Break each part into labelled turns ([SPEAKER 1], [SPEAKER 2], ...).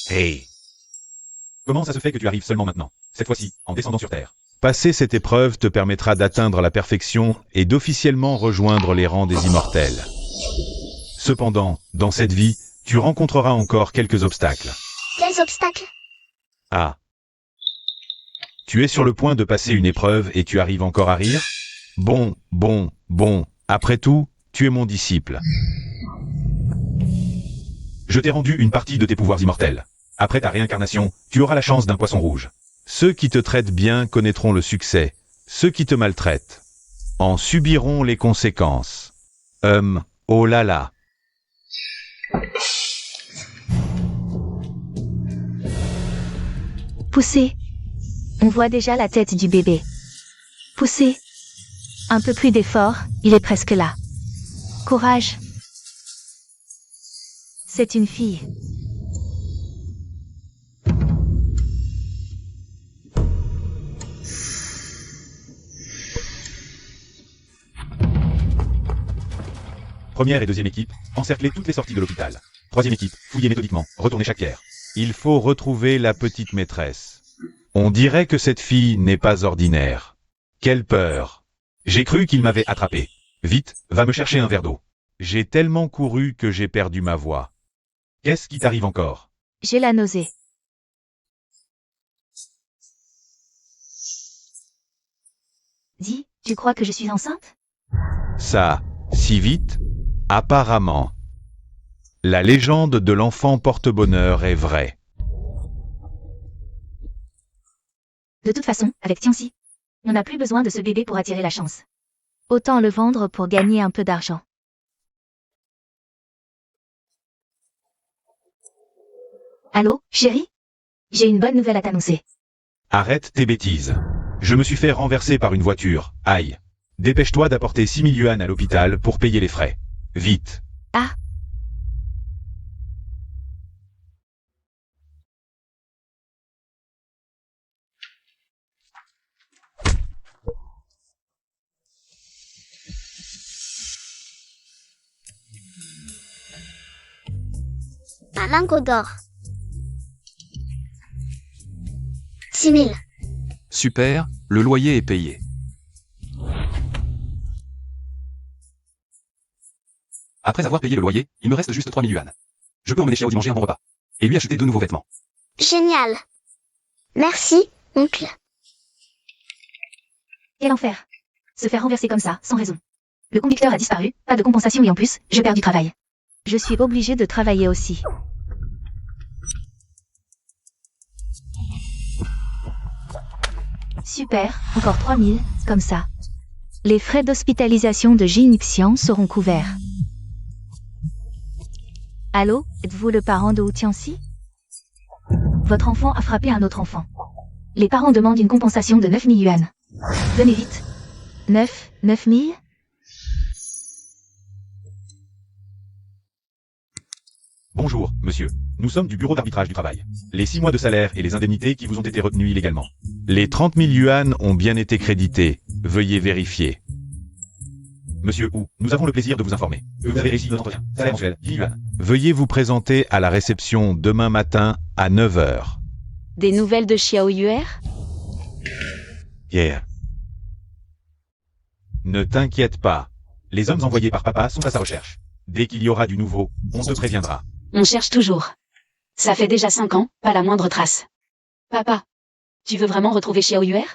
[SPEAKER 1] Hey! Comment ça se fait que tu arrives seulement maintenant, cette fois-ci, en descendant sur Terre? Passer cette épreuve te permettra d'atteindre la perfection et d'officiellement rejoindre les rangs des immortels. Cependant, dans cette vie, tu rencontreras encore quelques obstacles.
[SPEAKER 2] Quels obstacles?
[SPEAKER 1] Ah. Tu es sur le point de passer une épreuve et tu arrives encore à rire? Bon. Après tout, tu es mon disciple. Je t'ai rendu une partie de tes pouvoirs immortels. Après ta réincarnation, tu auras la chance d'un poisson rouge. Ceux qui te traitent bien connaîtront le succès. Ceux qui te maltraitent en subiront les conséquences. Oh là là.
[SPEAKER 3] Poussez. On voit déjà la tête du bébé. Poussez. Un peu plus d'effort, il est presque là. Courage. C'est une fille.
[SPEAKER 1] Première et deuxième équipe, encerclez toutes les sorties de l'hôpital. Troisième équipe, fouillez méthodiquement, retournez chaque pierre. Il faut retrouver la petite maîtresse. On dirait que cette fille n'est pas ordinaire. Quelle peur! J'ai cru qu'il m'avait attrapé. Vite, va me chercher un verre d'eau. J'ai tellement couru que j'ai perdu ma voix. Qu'est-ce qui t'arrive encore?
[SPEAKER 3] J'ai la nausée. Dis, tu crois que je suis enceinte?
[SPEAKER 1] Ça, si vite? Apparemment. La légende de l'enfant porte-bonheur est vraie.
[SPEAKER 3] De toute façon, avec Tianxi, on n'a plus besoin de ce bébé pour attirer la chance. Autant le vendre pour gagner un peu d'argent. Allô, chérie? J'ai une bonne nouvelle à t'annoncer.
[SPEAKER 1] Arrête tes bêtises. Je me suis fait renverser par une voiture. Aïe. Dépêche-toi d'apporter 6 000 yuan à l'hôpital pour payer les frais. Vite.
[SPEAKER 3] Ah.
[SPEAKER 2] Un lingot d'or. 6 000.
[SPEAKER 4] Super, le loyer est payé. Après avoir payé le loyer, il me reste juste 3 000 yuan. Je peux emmener Xiaodi manger un bon repas. Et lui acheter 2 nouveaux vêtements.
[SPEAKER 2] Génial. Merci, oncle.
[SPEAKER 3] Quel enfer. Se faire renverser comme ça, sans raison. Le conducteur a disparu, pas de compensation et en plus, je perds du travail. Je suis obligée de travailler aussi. Super, encore 3000, comme ça. Les frais d'hospitalisation de Jin Xian seront couverts. Allô, êtes-vous le parent de Wu Tianxi? Votre enfant a frappé un autre enfant. Les parents demandent une compensation de 9 000 yuan. Venez vite. 9 000?
[SPEAKER 1] Bonjour, monsieur. Nous sommes du bureau d'arbitrage du travail. Les 6 mois de salaire et les indemnités qui vous ont été retenus illégalement. Les 30 000 yuan ont bien été crédités. Veuillez vérifier. Monsieur Wu, nous avons le plaisir de vous informer. Vous avez réussi notre entretien. Salaire mensuel, 10 000 yuan. Veuillez vous présenter à la réception demain matin à 9 h.
[SPEAKER 3] Des nouvelles de Xiao Yuer?
[SPEAKER 1] Yeah. Ne t'inquiète pas. Les hommes envoyés par papa sont à sa recherche. Dès qu'il y aura du nouveau, on te préviendra.
[SPEAKER 5] On cherche toujours. Ça fait déjà 5 ans, pas la moindre trace. Papa, tu veux vraiment retrouver Xiao Yuer?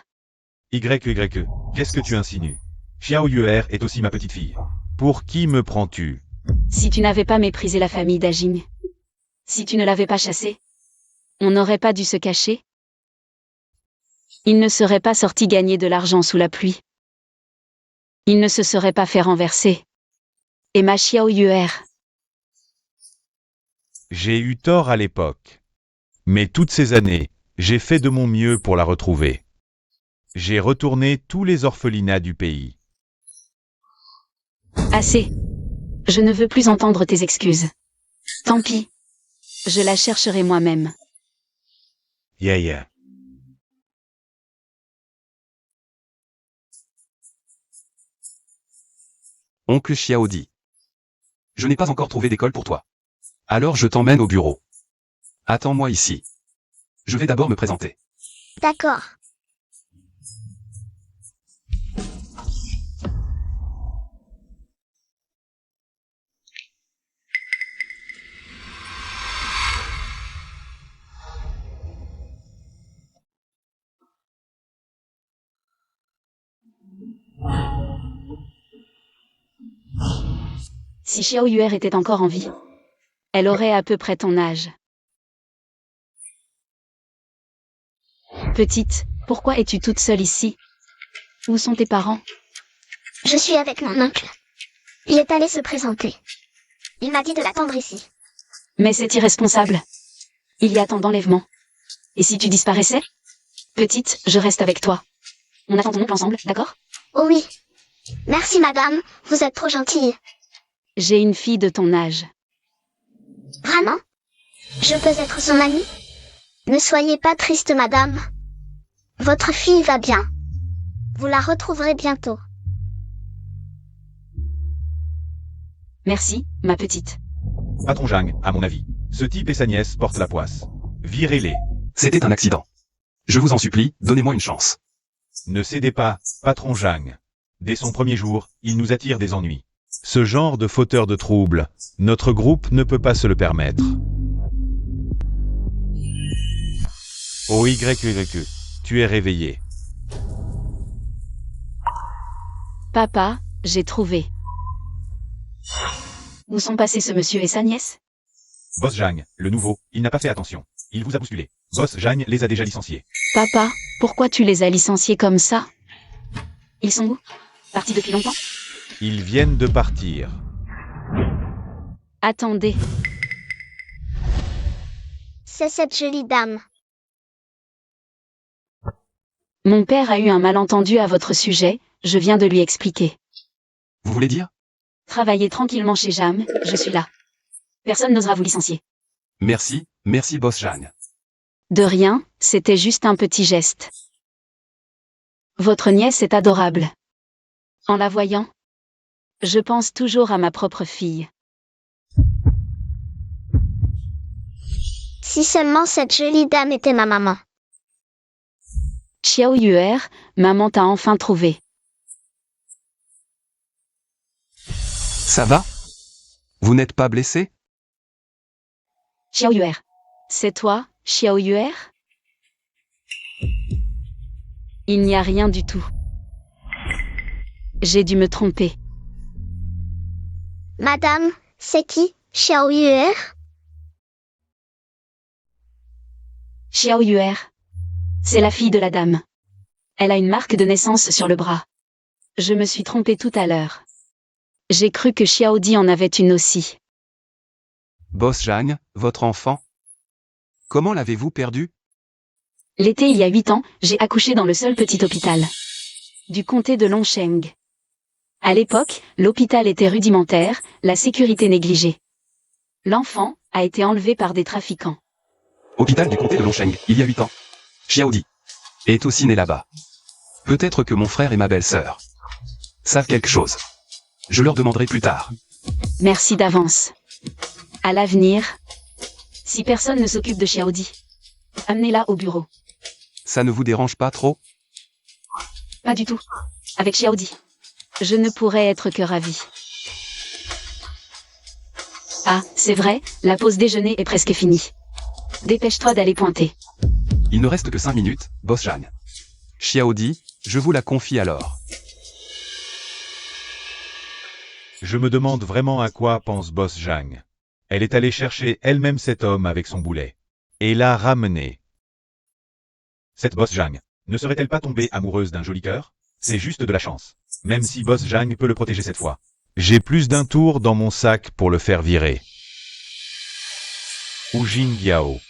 [SPEAKER 1] Qu'est-ce que tu insinues? Xiao Yuer est aussi ma petite fille. Pour qui me prends-tu?
[SPEAKER 5] Si tu n'avais pas méprisé la famille d'Ajing, si tu ne l'avais pas chassé, on n'aurait pas dû se cacher. Il ne serait pas sorti gagner de l'argent sous la pluie. Il ne se serait pas fait renverser. Et ma Xiao Yuer.
[SPEAKER 1] J'ai eu tort à l'époque. Mais toutes ces années, j'ai fait de mon mieux pour la retrouver. J'ai retourné tous les orphelinats du pays.
[SPEAKER 5] Assez. Je ne veux plus entendre tes excuses. Tant pis. Je la chercherai moi-même.
[SPEAKER 1] Yeah.
[SPEAKER 4] Oncle Xiaodi. Je n'ai pas encore trouvé d'école pour toi. Alors je t'emmène au bureau. Attends-moi ici. Je vais d'abord me présenter.
[SPEAKER 2] D'accord.
[SPEAKER 5] Si Xiao Yuer était encore en vie, elle aurait à peu près ton âge. Petite, pourquoi es-tu toute seule ici? Où sont tes parents?
[SPEAKER 2] Je suis avec mon oncle. Il est allé se présenter. Il m'a dit de l'attendre ici.
[SPEAKER 5] Mais c'est irresponsable. Il y a tant d'enlèvements. Et si tu disparaissais? Petite, je reste avec toi. On attend ton oncle ensemble, d'accord?
[SPEAKER 2] Oh oui. Merci madame, vous êtes trop gentille.
[SPEAKER 5] J'ai une fille de ton âge.
[SPEAKER 2] Vraiment? Je peux être son amie? Ne soyez pas triste madame. Votre fille va bien. Vous la retrouverez bientôt.
[SPEAKER 5] Merci, ma petite.
[SPEAKER 1] Patron Zhang, à mon avis. Ce type et sa nièce portent la poisse. Virez-les.
[SPEAKER 4] C'était un accident. Je vous en supplie, donnez-moi une chance.
[SPEAKER 1] Ne cédez pas, patron Zhang. Dès son premier jour, il nous attire des ennuis. Ce genre de fauteur de troubles, notre groupe ne peut pas se le permettre. Oh YQYQ, tu es réveillé.
[SPEAKER 5] Papa, j'ai trouvé. Où sont passés ce monsieur et sa nièce?
[SPEAKER 1] Boss Zhang, le nouveau, il n'a pas fait attention. Il vous a bousculé. Boss Zhang les a déjà licenciés.
[SPEAKER 5] Papa, pourquoi tu les as licenciés comme ça? Ils sont où? Partis depuis longtemps?
[SPEAKER 1] Ils viennent de partir.
[SPEAKER 5] Attendez.
[SPEAKER 2] C'est cette jolie dame.
[SPEAKER 5] Mon père a eu un malentendu à votre sujet, je viens de lui expliquer.
[SPEAKER 4] Vous voulez dire?
[SPEAKER 5] Travaillez tranquillement chez Jam, je suis là. Personne n'osera vous licencier.
[SPEAKER 4] Merci, merci boss Zhang.
[SPEAKER 5] De rien, c'était juste un petit geste. Votre nièce est adorable. En la voyant, je pense toujours à ma propre fille.
[SPEAKER 2] Si seulement cette jolie dame était ma maman.
[SPEAKER 5] Xiao Yuer, maman t'a enfin trouvé.
[SPEAKER 4] Ça va? Vous n'êtes pas blessé?
[SPEAKER 5] Xiao Yuer. C'est toi, Xiao Yuer? Il n'y a rien du tout. J'ai dû me tromper.
[SPEAKER 2] Madame, c'est qui? Xiao Yuer?
[SPEAKER 5] Xiao Yuer. C'est la fille de la dame. Elle a une marque de naissance sur le bras. Je me suis trompée tout à l'heure. J'ai cru que Xiao Di en avait une aussi.
[SPEAKER 4] Boss Zhang, votre enfant? Comment l'avez-vous perdu?
[SPEAKER 5] L'été il y a 8 ans, j'ai accouché dans le seul petit hôpital du comté de Longsheng. À l'époque, l'hôpital était rudimentaire, la sécurité négligée. L'enfant a été enlevé par des trafiquants.
[SPEAKER 4] Hôpital du comté de Longsheng, il y a 8 ans. Xiao Di est aussi né là-bas. Peut-être que mon frère et ma belle-sœur savent quelque chose. Je leur demanderai plus tard.
[SPEAKER 5] Merci d'avance. À l'avenir, si personne ne s'occupe de Xiao Di, amenez-la au bureau.
[SPEAKER 4] Ça ne vous dérange pas trop?
[SPEAKER 5] Pas du tout. Avec Xiao Di, je ne pourrais être que ravie. Ah, c'est vrai, la pause déjeuner est presque finie. Dépêche-toi d'aller pointer.
[SPEAKER 4] Il ne reste que 5 minutes, boss Zhang. Xiao Di, je vous la confie alors.
[SPEAKER 1] Je me demande vraiment à quoi pense Boss Zhang. Elle est allée chercher elle-même cet homme avec son boulet. Et l'a ramené. Cette Boss Zhang, ne serait-elle pas tombée amoureuse d'un joli cœur? C'est juste de la chance. Même si Boss Zhang peut le protéger cette fois. J'ai plus d'un tour dans mon sac pour le faire virer. Hu Jingyao.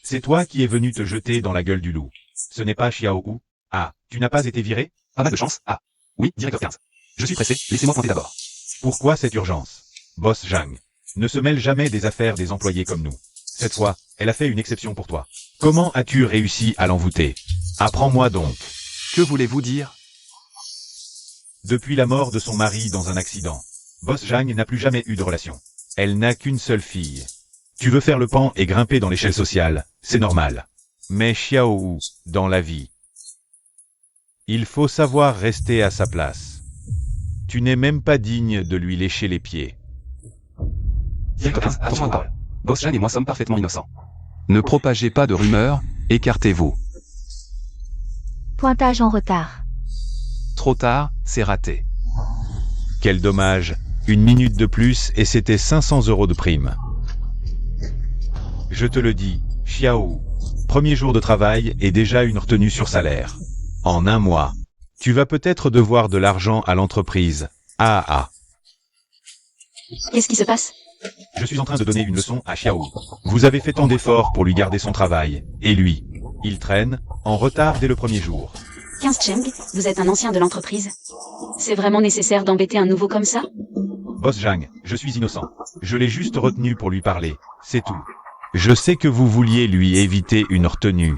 [SPEAKER 1] C'est toi qui es venu te jeter dans la gueule du loup. Ce n'est pas Xiao Hu. Ah, tu n'as pas été viré?
[SPEAKER 4] Pas mal de chance. Ah, oui, directeur 15. Je suis pressé, laissez-moi pointer d'abord.
[SPEAKER 1] Pourquoi cette urgence? Boss Zhang ne se mêle jamais des affaires des employés comme nous. Cette fois, elle a fait une exception pour toi. Comment as-tu réussi à l'envoûter? Apprends-moi donc.
[SPEAKER 4] Que voulez-vous dire?
[SPEAKER 1] Depuis la mort de son mari dans un accident, Boss Zhang n'a plus jamais eu de relation. Elle n'a qu'une seule fille. Tu veux faire le pan et grimper dans l'échelle sociale, c'est normal. Mais Xiaowu, dans la vie, il faut savoir rester à sa place. Tu n'es même pas digne de lui lécher les pieds.
[SPEAKER 4] Directeur 15, attention à la parole. Boss Zhang et moi sommes parfaitement innocents. Ne propagez pas de rumeurs, écartez-vous.
[SPEAKER 3] Pointage en retard.
[SPEAKER 4] Trop tard, c'est raté.
[SPEAKER 1] Quel dommage, 1 minute de plus et c'était 500 € de prime. Je te le dis, Xiaowu, premier jour de travail et déjà une retenue sur salaire. En 1 mois, tu vas peut-être devoir de l'argent à l'entreprise. Ah.
[SPEAKER 5] Qu'est-ce qui se passe?
[SPEAKER 1] Je suis en train de donner une leçon à Xiaowu. Vous avez fait tant d'efforts pour lui garder son travail, et lui, il traîne, en retard dès le premier jour.
[SPEAKER 5] 15 Cheng, vous êtes un ancien de l'entreprise. C'est vraiment nécessaire d'embêter un nouveau comme ça?
[SPEAKER 1] Boss Zhang, je suis innocent. Je l'ai juste retenu pour lui parler, c'est tout. Je sais que vous vouliez lui éviter une retenue.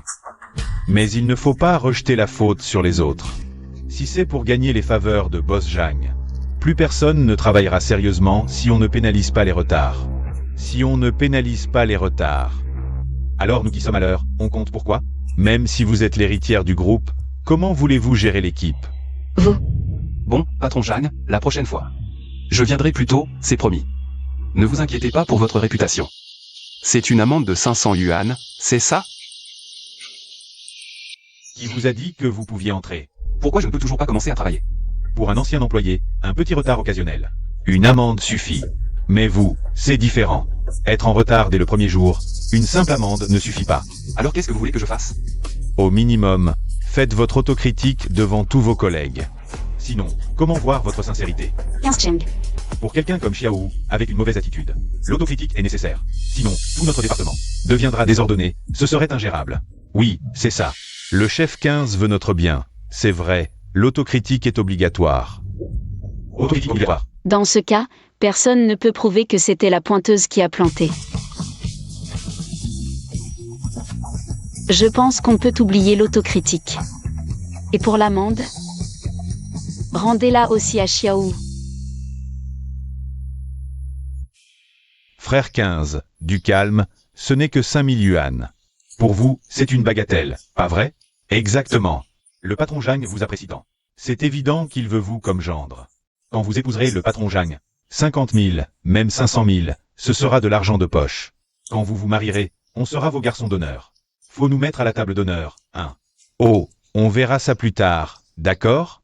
[SPEAKER 1] Mais il ne faut pas rejeter la faute sur les autres. Si c'est pour gagner les faveurs de Boss Zhang, plus personne ne travaillera sérieusement si on ne pénalise pas les retards. Si on ne pénalise pas les retards. Alors nous qui sommes à l'heure, on compte pourquoi? Même si vous êtes l'héritière du groupe, comment voulez-vous gérer l'équipe?
[SPEAKER 5] Vous.
[SPEAKER 4] Bon, patron Zhang, la prochaine fois. Je viendrai plus tôt, c'est promis. Ne vous inquiétez pas pour votre réputation. C'est une amende de 500 yuan, c'est ça?
[SPEAKER 1] Qui vous a dit que vous pouviez entrer?
[SPEAKER 4] Pourquoi je ne peux toujours pas commencer à travailler?
[SPEAKER 1] Pour un ancien employé, un petit retard occasionnel. Une amende suffit. Mais vous, c'est différent. Être en retard dès le premier jour, une simple amende ne suffit pas.
[SPEAKER 4] Alors qu'est-ce que vous voulez que je fasse?
[SPEAKER 1] Au minimum, faites votre autocritique devant tous vos collègues. Sinon, comment voir votre sincérité?
[SPEAKER 5] 15 Cheng.
[SPEAKER 1] Pour quelqu'un comme Xiaowu, avec une mauvaise attitude, l'autocritique est nécessaire. Sinon, tout notre département deviendra désordonné, ce serait ingérable. Oui, c'est ça. Le chef 15 veut notre bien. C'est vrai, l'autocritique est obligatoire. Autocritique obligatoire.
[SPEAKER 5] Dans ce cas, personne ne peut prouver que c'était la pointeuse qui a planté. Je pense qu'on peut oublier l'autocritique. Et pour l'amende, rendez-la aussi à Xiaowu.
[SPEAKER 1] Frère 15, du calme, ce n'est que 5000 yuan. Pour vous, c'est une bagatelle, pas vrai? Exactement. Le patron Zhang vous apprécie tant. C'est évident qu'il veut vous comme gendre. Quand vous épouserez le patron Zhang, 50 000, même 500 000, ce sera de l'argent de poche. Quand vous vous marierez, on sera vos garçons d'honneur. Faut nous mettre à la table d'honneur, hein. Oh, on verra ça plus tard, d'accord?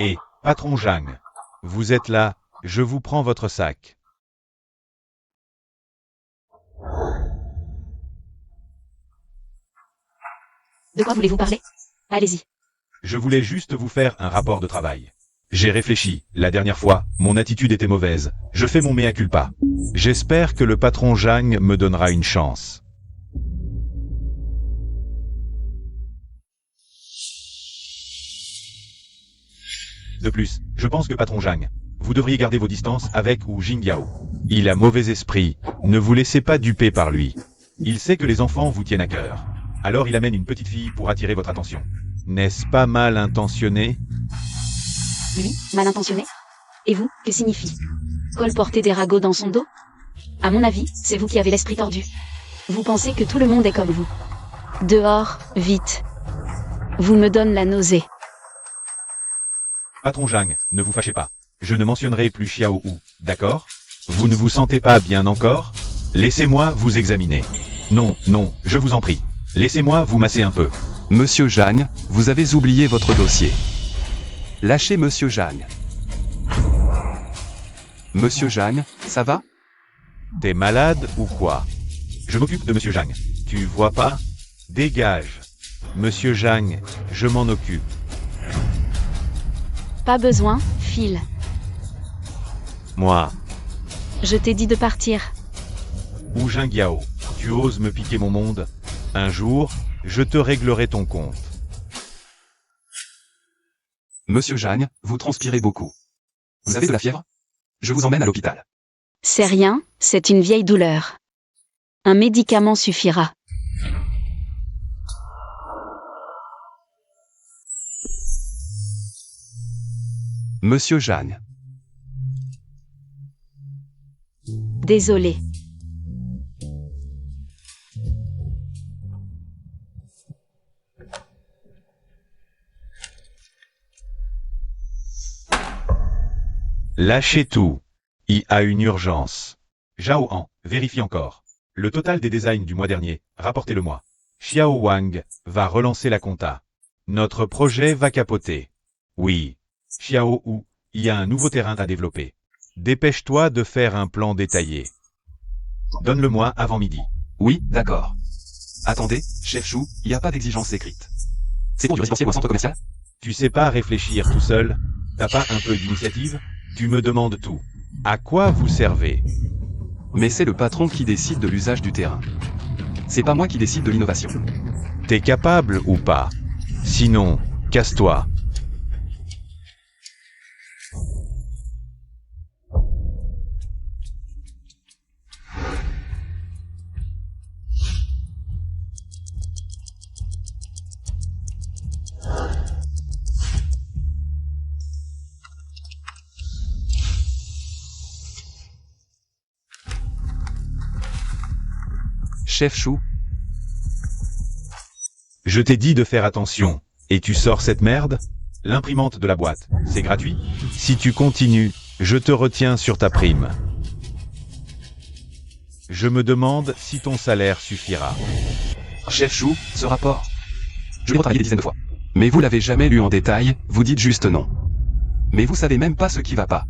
[SPEAKER 1] Et, patron Zhang, vous êtes là, je vous prends votre sac.
[SPEAKER 5] De quoi voulez-vous parler? Allez-y.
[SPEAKER 1] Je voulais juste vous faire un rapport de travail. J'ai réfléchi, la dernière fois, mon attitude était mauvaise, je fais mon mea culpa. J'espère que le patron Zhang me donnera une chance. De plus, je pense que patron Zhang, vous devriez garder vos distances avec ou Jingyao. Il a mauvais esprit, ne vous laissez pas duper par lui. Il sait que les enfants vous tiennent à cœur. Alors il amène une petite fille pour attirer votre attention. N'est-ce pas mal intentionné?
[SPEAKER 5] Lui, mal intentionné? Et vous, que signifie? Colporter des ragots dans son dos? À mon avis, c'est vous qui avez l'esprit tordu. Vous pensez que tout le monde est comme vous. Dehors, vite. Vous me donnez la nausée.
[SPEAKER 1] Patron Zhang, ne vous fâchez pas. Je ne mentionnerai plus Xiaowu, d'accord? Vous ne vous sentez pas bien encore? Laissez-moi vous examiner. Non, non, je vous en prie. Laissez-moi vous masser un peu.
[SPEAKER 4] Monsieur Zhang, vous avez oublié votre dossier. Lâchez Monsieur Zhang. Monsieur Zhang, ça va?
[SPEAKER 1] T'es malade ou quoi? Je m'occupe de Monsieur Zhang. Tu vois pas? Dégage. Monsieur Zhang, je m'en occupe.
[SPEAKER 5] Pas besoin, file.
[SPEAKER 1] Moi,
[SPEAKER 5] Je t'ai dit de partir.
[SPEAKER 1] Wu Jingyao, tu oses me piquer mon monde? Un jour, je te réglerai ton compte.
[SPEAKER 4] Monsieur Zhang, vous transpirez beaucoup. Vous avez de la fièvre? Je vous emmène à l'hôpital.
[SPEAKER 5] C'est rien, c'est une vieille douleur. Un médicament suffira.
[SPEAKER 4] Monsieur Jeanne.
[SPEAKER 5] Désolé.
[SPEAKER 1] Lâchez tout. Il a une urgence. Zhao Han, vérifie encore. Le total des designs du mois dernier, rapportez-le-moi. Xiao Wang va relancer la compta. Notre projet va capoter. Oui. Xiao Wu, il y a un nouveau terrain à développer. Dépêche-toi de faire un plan détaillé. Donne-le-moi avant midi.
[SPEAKER 4] Oui, d'accord. Attendez, chef Chou, il n'y a pas d'exigence écrite. C'est pour du résidentiel ou un centre commercial?
[SPEAKER 1] Tu sais pas réfléchir tout seul? T'as pas un peu d'initiative? Tu me demandes tout. À quoi vous servez?
[SPEAKER 4] Mais c'est le patron qui décide de l'usage du terrain. C'est pas moi qui décide de l'innovation.
[SPEAKER 1] T'es capable ou pas? Sinon, casse-toi.
[SPEAKER 4] Chef Chou,
[SPEAKER 1] Je t'ai dit de faire attention. Et tu sors cette merde? L'imprimante de la boîte, c'est gratuit? Si tu continues, je te retiens sur ta prime. Je me demande si ton salaire suffira.
[SPEAKER 4] chef Chou, ce rapport. Je l'ai retravaillé des dizaines de fois. Mais vous l'avez jamais lu en détail, vous dites juste non. Mais vous savez même pas ce qui va pas.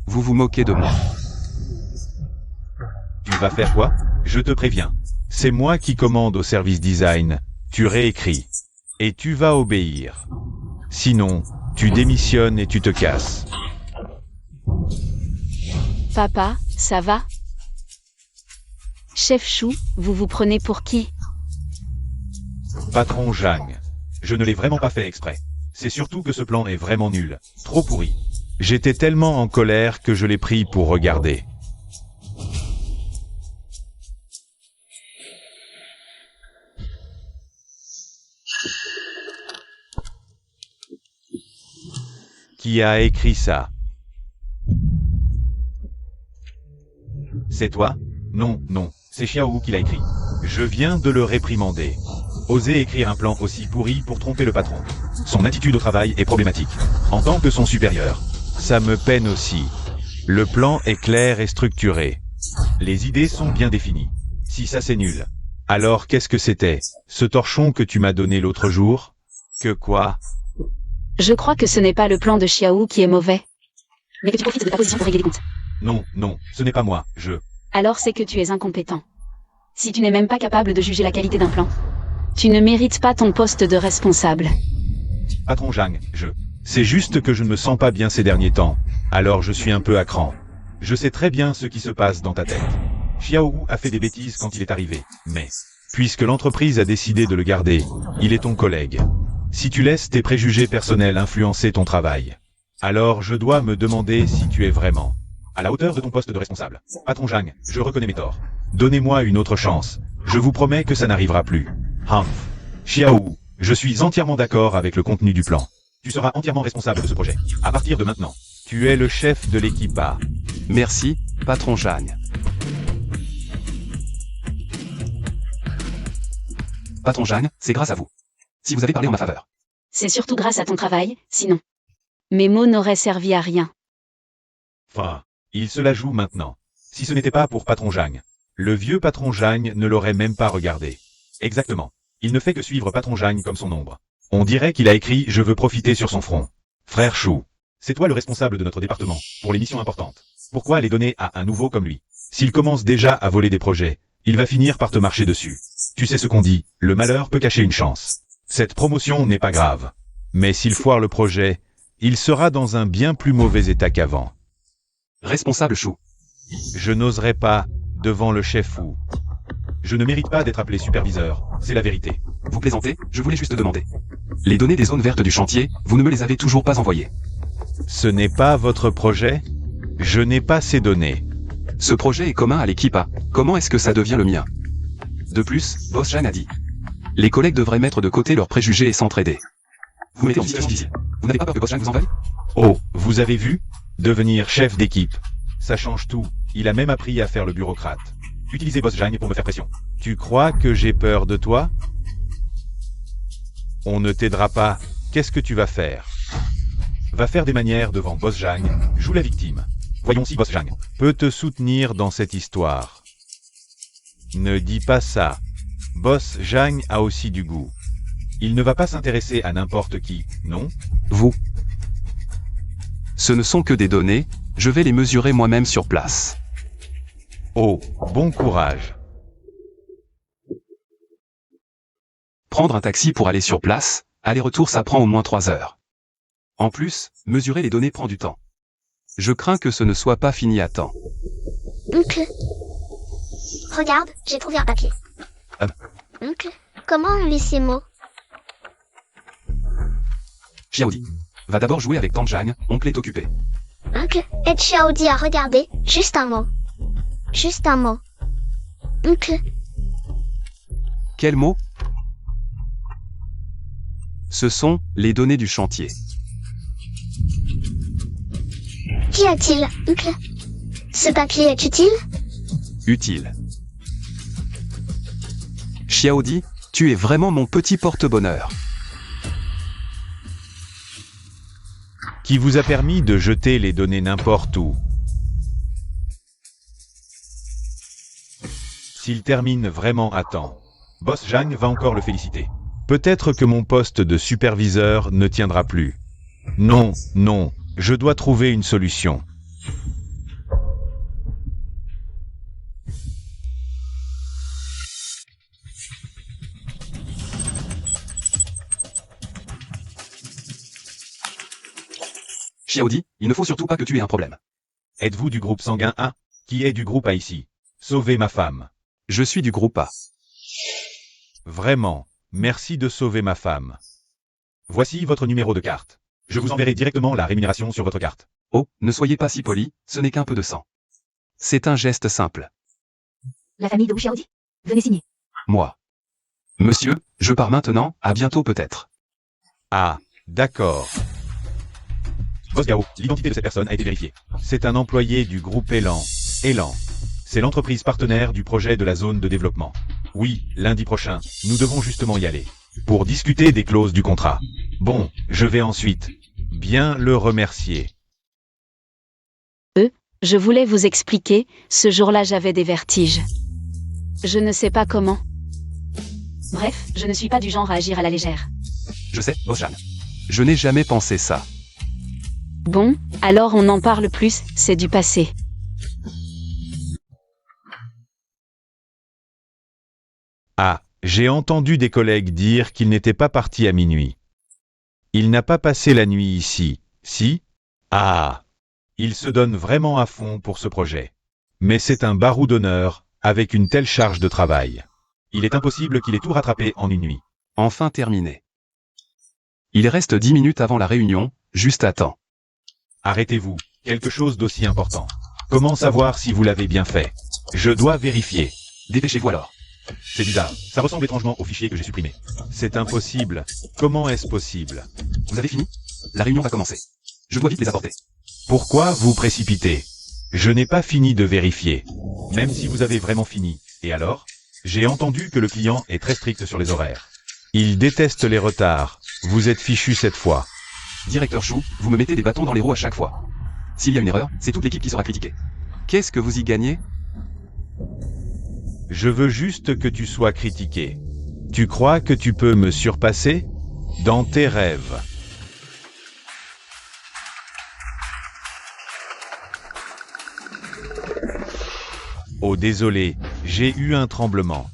[SPEAKER 4] Vous vous moquez de moi.
[SPEAKER 1] Tu vas faire quoi? Je te préviens. C'est moi qui commande au service design. Tu réécris. Et tu vas obéir. Sinon, tu démissionnes et tu te casses.
[SPEAKER 5] Papa, ça va? Chef Chou, vous vous prenez pour qui?
[SPEAKER 1] Patron Zhang. Je ne l'ai vraiment pas fait exprès. C'est surtout que ce plan est vraiment nul. Trop pourri. J'étais tellement en colère que je l'ai pris pour regarder. Qui a écrit ça? C'est toi? Non, non, c'est Xiao qui l'a écrit. Je viens de le réprimander. Oser écrire un plan aussi pourri pour tromper le patron. Son attitude au travail est problématique. En tant que son supérieur. Ça me peine aussi. Le plan est clair et structuré. Les idées sont bien définies. Si ça c'est nul. Alors qu'est-ce que c'était? Ce torchon que tu m'as donné l'autre jour? Que quoi?
[SPEAKER 5] Je crois que ce n'est pas le plan de Xiao qui est mauvais. Mais que tu profites de ta position pour régler les comptes.
[SPEAKER 1] Non, non, ce n'est pas moi,
[SPEAKER 5] Alors c'est que tu es incompétent. Si tu n'es même pas capable de juger la qualité d'un plan, tu ne mérites pas ton poste de responsable.
[SPEAKER 1] Patron Zhang, C'est juste que je ne me sens pas bien ces derniers temps. Alors je suis un peu à cran. Je sais très bien ce qui se passe dans ta tête. Xiao Wu a fait des bêtises quand il est arrivé. Mais, puisque l'entreprise a décidé de le garder, il est ton collègue. Si tu laisses tes préjugés personnels influencer ton travail, alors je dois me demander si tu es vraiment à la hauteur de ton poste de responsable. Patron Zhang, je reconnais mes torts. Donnez-moi une autre chance. Je vous promets que ça n'arrivera plus. Humph. Xiao Wu, je suis entièrement d'accord avec le contenu du plan. Tu seras entièrement responsable de ce projet. À partir de maintenant, tu es le chef de l'équipe A.
[SPEAKER 4] Merci, patron Jeanne. Patron Jeanne, c'est grâce à vous. Si vous avez parlé en ma faveur.
[SPEAKER 5] C'est surtout grâce à ton travail, sinon. Mes mots n'auraient servi à rien.
[SPEAKER 1] Enfin, il se la joue maintenant. Si ce n'était pas pour patron Zhang, le vieux patron Zhang ne l'aurait même pas regardé. Exactement. Il ne fait que suivre patron Zhang comme son ombre. On dirait qu'il a écrit « Je veux profiter » sur son front. Frère Chou, c'est toi le responsable de notre département, pour les missions importantes. Pourquoi les donner à un nouveau comme lui? S'il commence déjà à voler des projets, il va finir par te marcher dessus. Tu sais ce qu'on dit, le malheur peut cacher une chance. Cette promotion n'est pas grave. Mais s'il foire le projet, il sera dans un bien plus mauvais état qu'avant.
[SPEAKER 4] Responsable Chou.
[SPEAKER 1] Je n'oserais pas, devant le chef Wu. Je ne mérite pas d'être appelé superviseur, c'est la vérité.
[SPEAKER 4] Vous plaisantez, je voulais juste demander. Les données des zones vertes du chantier, vous ne me les avez toujours pas envoyées.
[SPEAKER 1] Ce n'est pas votre projet? Je n'ai pas ces données.
[SPEAKER 4] Ce projet est commun à l'équipe A. Comment est-ce que ça devient le mien? De plus, Boss Jeanne a dit. Les collègues devraient mettre de côté leurs préjugés et s'entraider. Vous mettez en situation difficile. Vous n'avez pas peur que Boss Jeanne vous envahisse?
[SPEAKER 1] Oh, vous avez vu? Devenir chef d'équipe. Ça change tout. Il a même appris à faire le bureaucrate. Utilisez Boss Jang pour me faire pression. Tu crois que j'ai peur de toi? On ne t'aidera pas. Qu'est-ce que tu vas faire? Va faire des manières devant Boss Jang. Joue la victime. Voyons si Boss Jang peut te soutenir dans cette histoire. Ne dis pas ça. Boss Jang a aussi du goût. Il ne va pas s'intéresser à n'importe qui, non?
[SPEAKER 4] Vous. Ce ne sont que des données, je vais les mesurer moi-même sur place.
[SPEAKER 1] Oh, bon courage.
[SPEAKER 4] Prendre un taxi pour aller sur place, aller-retour ça prend au moins 3 heures. En plus, mesurer les données prend du temps. Je crains que ce ne soit pas fini à temps.
[SPEAKER 2] Oncle. Regarde, j'ai trouvé un papier. Oncle, comment on lit ces mots?
[SPEAKER 4] Xiaodi. Va d'abord jouer avec Tante Jang, oncle est occupé.
[SPEAKER 2] Oncle, aide Xiaodi à regarder, juste un mot. Juste un mot. Oncle,
[SPEAKER 4] Quel mot? Ce sont les données du chantier.
[SPEAKER 2] qu'y a-t-il, oncle? Ce papier est utile?
[SPEAKER 4] Utile. Xiaodi, tu es vraiment mon petit porte-bonheur.
[SPEAKER 1] Qui vous a permis de jeter les données n'importe où. S'il termine vraiment à temps, Boss Jang va encore le féliciter. Peut-être que mon poste de superviseur ne tiendra plus. Non, non, je dois trouver une solution.
[SPEAKER 4] Xiaodi, il ne faut surtout pas que tu aies un problème.
[SPEAKER 1] Êtes-vous du groupe sanguin A? Qui est du groupe A ici? Sauvez ma femme.
[SPEAKER 4] Je suis du groupe A.
[SPEAKER 1] Vraiment, merci de sauver ma femme. Voici votre numéro de carte. Je vous enverrai directement la rémunération sur votre carte.
[SPEAKER 4] Oh, ne soyez pas si poli, ce n'est qu'un peu de sang. C'est un geste simple.
[SPEAKER 3] La famille de Wu Xiaodi. Venez signer.
[SPEAKER 4] Moi. Monsieur, je pars maintenant, à bientôt peut-être.
[SPEAKER 1] Ah, d'accord. Boss Gao, l'identité de cette personne a été vérifiée. C'est un employé du groupe Elan. Elan. C'est l'entreprise partenaire du projet de la zone de développement. Oui, lundi prochain, nous devons justement y aller. Pour discuter des clauses du contrat. Bon, je vais ensuite bien le remercier.
[SPEAKER 5] Je voulais vous expliquer, ce jour-là j'avais des vertiges. Je ne sais pas comment.
[SPEAKER 3] Bref, je ne suis pas du genre à agir à la légère.
[SPEAKER 4] Je sais, Boss Jang. Je n'ai jamais pensé ça.
[SPEAKER 5] Bon, alors on n'en parle plus, c'est du passé.
[SPEAKER 1] Ah, j'ai entendu des collègues dire qu'il n'était pas parti à minuit. Il n'a pas passé la nuit ici, si? Ah, il se donne vraiment à fond pour ce projet. Mais c'est un barou d'honneur, avec une telle charge de travail. Il est impossible qu'il ait tout rattrapé en une nuit.
[SPEAKER 4] Enfin terminé. Il reste 10 minutes avant la réunion, juste à temps.
[SPEAKER 1] Arrêtez-vous, quelque chose d'aussi important. Comment savoir si vous l'avez bien fait? Je dois vérifier.
[SPEAKER 4] Dépêchez-vous alors.
[SPEAKER 1] C'est bizarre, ça ressemble étrangement au fichier que j'ai supprimé. C'est impossible. Comment est-ce possible?
[SPEAKER 4] Vous avez fini? La réunion va commencer. Je dois vite les apporter.
[SPEAKER 1] Pourquoi vous précipitez? Je n'ai pas fini de vérifier. Même si vous avez vraiment fini. Et alors? J'ai entendu que le client est très strict sur les horaires. Il déteste les retards. Vous êtes fichu cette fois.
[SPEAKER 4] Directeur Chou, vous me mettez des bâtons dans les roues à chaque fois. S'il y a une erreur, c'est toute l'équipe qui sera critiquée. Qu'est-ce que vous y gagnez?
[SPEAKER 1] Je veux juste que tu sois critiqué. Tu crois que tu peux me surpasser? Dans tes rêves. Oh désolé, j'ai eu un tremblement.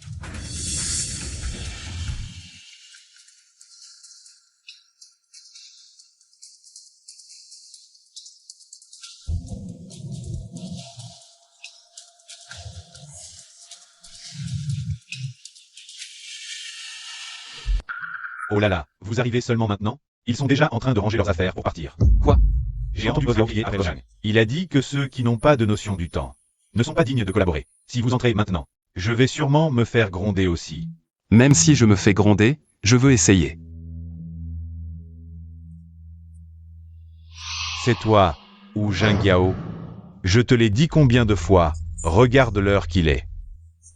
[SPEAKER 1] Oh là là, vous arrivez seulement maintenant? Ils sont déjà en train de ranger leurs affaires pour partir.
[SPEAKER 4] Quoi?
[SPEAKER 1] J'ai entendu Boss Gao crier après Boss Jang. Il a dit que ceux qui n'ont pas de notion du temps ne sont pas dignes de collaborer. Si vous entrez maintenant, je vais sûrement me faire gronder aussi.
[SPEAKER 4] Même si je me fais gronder, je veux essayer.
[SPEAKER 1] C'est toi, ou Jingyao. Je te l'ai dit combien de fois, regarde l'heure qu'il est.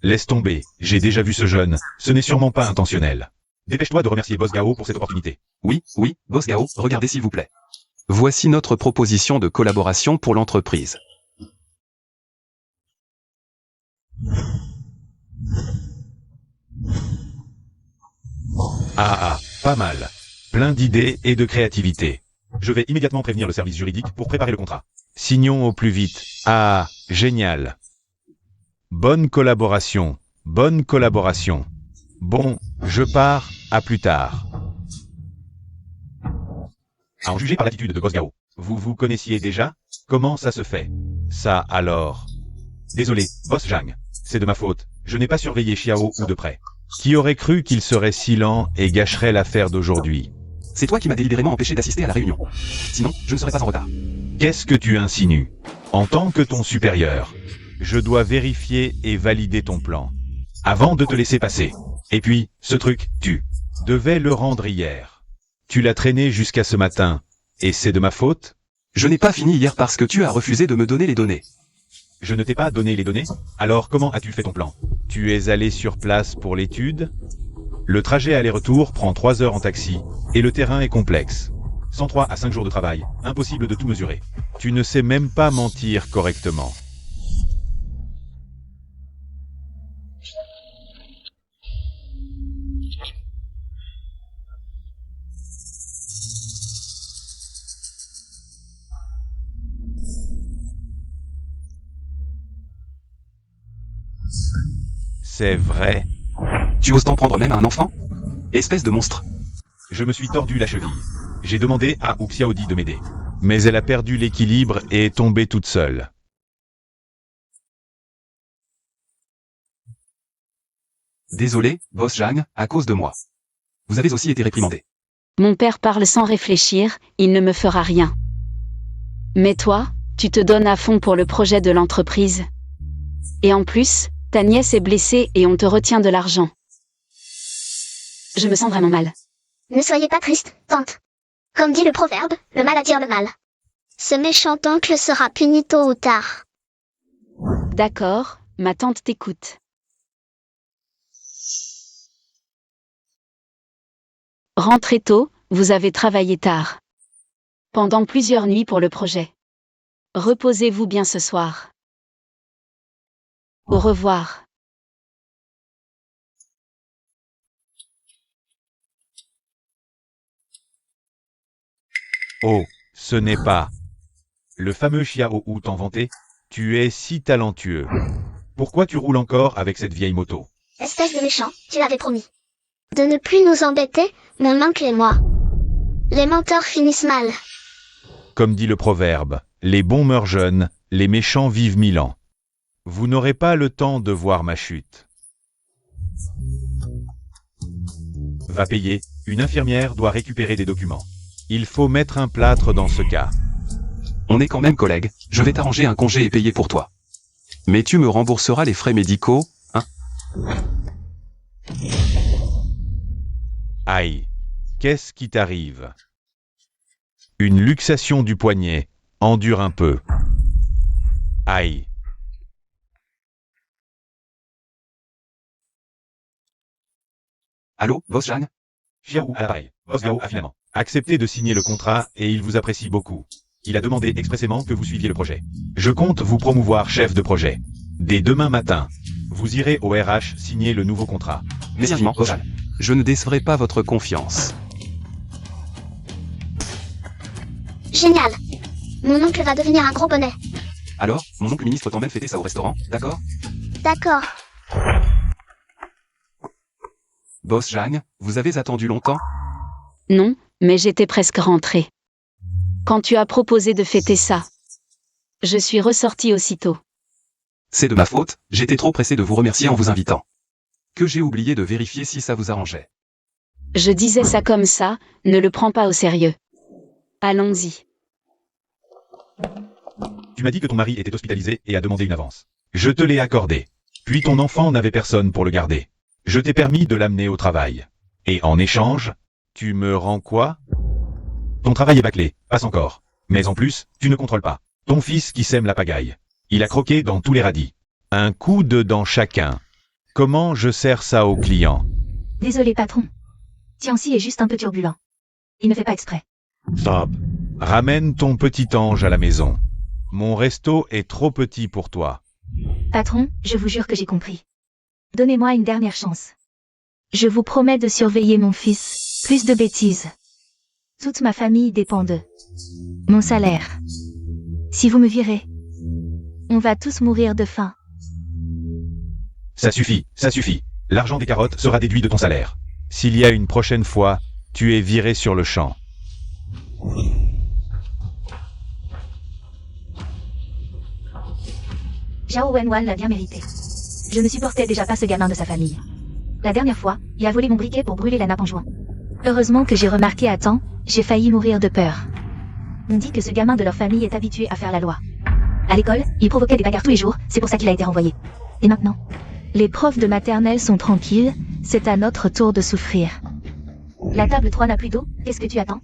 [SPEAKER 1] Laisse tomber, j'ai déjà vu ce jeune, ce n'est sûrement pas intentionnel. Dépêche-toi de remercier Boss Gao pour cette opportunité.
[SPEAKER 4] Oui, Boss Gao, regardez s'il vous plaît. Voici notre proposition de collaboration pour l'entreprise.
[SPEAKER 1] Ah, pas mal. Plein d'idées et de créativité. Je vais immédiatement prévenir le service juridique pour préparer le contrat. Signons au plus vite. Ah, génial. Bonne collaboration, bonne collaboration. Bon, je pars, à plus tard. À en juger par l'attitude de Boss Gao, vous vous connaissiez déjà? Comment ça se fait? Ça alors? Désolé, Boss Zhang. C'est de ma faute, je n'ai pas surveillé Xiao ou de près. Qui aurait cru qu'il serait si lent et gâcherait l'affaire d'aujourd'hui?
[SPEAKER 4] C'est toi qui m'as délibérément empêché d'assister à la réunion. Sinon, je ne serais pas en retard.
[SPEAKER 1] Qu'est-ce que tu insinues? En tant que ton supérieur, je dois vérifier et valider ton plan, avant de te laisser passer. Et puis, ce truc, tu devais le rendre hier. Tu l'as traîné jusqu'à ce matin, et c'est de ma faute?
[SPEAKER 4] Je n'ai pas fini hier parce que tu as refusé de me donner les données.
[SPEAKER 1] Je ne t'ai pas donné les données? Alors comment as-tu fait ton plan? Tu es allé sur place pour l'étude? Le trajet aller-retour prend 3 heures en taxi, et le terrain est complexe. 103 à 5 jours de travail, impossible de tout mesurer. Tu ne sais même pas mentir correctement. C'est vrai.
[SPEAKER 4] Tu oses t'en prendre même à un enfant? Espèce de monstre.
[SPEAKER 1] Je me suis tordu la cheville. J'ai demandé à Xiaodi de m'aider. Mais elle a perdu l'équilibre et est tombée toute seule.
[SPEAKER 4] Désolé, Boss Zhang, à cause de moi. Vous avez aussi été réprimandé.
[SPEAKER 5] Mon père parle sans réfléchir, il ne me fera rien. Mais toi, tu te donnes à fond pour le projet de l'entreprise. Et en plus, ta nièce est blessée et on te retient de l'argent. Je me sens vraiment mal.
[SPEAKER 2] Ne soyez pas triste, tante. Comme dit le proverbe, le mal attire le mal. Ce méchant oncle sera puni tôt ou tard.
[SPEAKER 5] D'accord, ma tante t'écoute. Rentrez tôt, vous avez travaillé tard. Pendant plusieurs nuits pour le projet. Reposez-vous bien ce soir. Au revoir.
[SPEAKER 1] Oh, ce n'est pas le fameux Xiao Wu t'en vantait? Tu es si talentueux. Pourquoi tu roules encore avec cette vieille moto?
[SPEAKER 2] Espèce de méchant, tu l'avais promis. De ne plus nous embêter, mon oncle et moi. Les menteurs finissent mal.
[SPEAKER 1] Comme dit le proverbe, les bons meurent jeunes, les méchants vivent 1000 ans. Vous n'aurez pas le temps de voir ma chute. Va payer, une infirmière doit récupérer des documents. Il faut mettre un plâtre dans ce cas.
[SPEAKER 4] On est quand même collègues, je vais t'arranger un congé et payer pour toi. Mais tu me rembourseras les frais médicaux, hein?
[SPEAKER 1] Aïe, qu'est-ce qui t'arrive? Une luxation du poignet, endure un peu. Aïe.
[SPEAKER 4] Allô, Boss Zhang?
[SPEAKER 1] Xiao à l'appareil. Boss Gao a finalement accepté de signer le contrat et il vous apprécie beaucoup. Il a demandé expressément que vous suiviez le projet. Je compte vous promouvoir chef de projet. Dès demain matin, vous irez au RH signer le nouveau contrat.
[SPEAKER 4] Mais vivement, Boss Zhang. Je ne décevrai pas votre confiance.
[SPEAKER 2] Génial. Mon oncle va devenir un gros bonnet.
[SPEAKER 4] Alors, mon oncle ministre t'emmène fêter ça au restaurant, d'accord?
[SPEAKER 2] D'accord.
[SPEAKER 4] Boss Zhang, vous avez attendu longtemps?
[SPEAKER 5] Non, mais j'étais presque rentrée. Quand tu as proposé de fêter ça, je suis ressortie aussitôt.
[SPEAKER 4] C'est de ma faute, j'étais trop pressé de vous remercier en vous invitant. Que j'ai oublié de vérifier si ça vous arrangeait.
[SPEAKER 5] Je disais ça comme ça, ne le prends pas au sérieux. Allons-y.
[SPEAKER 1] Tu m'as dit que ton mari était hospitalisé et a demandé une avance. Je te l'ai accordé. Puis ton enfant n'avait personne pour le garder. Je t'ai permis de l'amener au travail. Et en échange, tu me rends quoi? Ton travail est bâclé, passe encore. Mais en plus, tu ne contrôles pas. Ton fils qui sème la pagaille. Il a croqué dans tous les radis. Un coup de dans chacun. Comment je sers ça aux clients?
[SPEAKER 3] Désolé, patron. Tianxi est juste un peu turbulent. Il ne fait pas exprès.
[SPEAKER 1] Stop. Ramène ton petit ange à la maison. Mon resto est trop petit pour toi.
[SPEAKER 3] Patron, je vous jure que j'ai compris. Donnez-moi une dernière chance. Je vous promets de surveiller mon fils. Plus de bêtises. Toute ma famille dépend de mon salaire. Si vous me virez, on va tous mourir de faim.
[SPEAKER 1] Ça suffit, ça suffit. L'argent des carottes sera déduit de ton salaire. S'il y a une prochaine fois, tu es viré sur le champ.
[SPEAKER 3] Zhao Wenwan l'a bien mérité. Je ne supportais déjà pas ce gamin de sa famille. La dernière fois, il a volé mon briquet pour brûler la nappe en juin. Heureusement que j'ai remarqué à temps, j'ai failli mourir de peur. On dit que ce gamin de leur famille est habitué à faire la loi. À l'école, il provoquait des bagarres tous les jours, c'est pour ça qu'il a été renvoyé. Et maintenant? Les profs de maternelle sont tranquilles, c'est à notre tour de souffrir. La table 3 n'a plus d'eau, qu'est-ce que tu attends?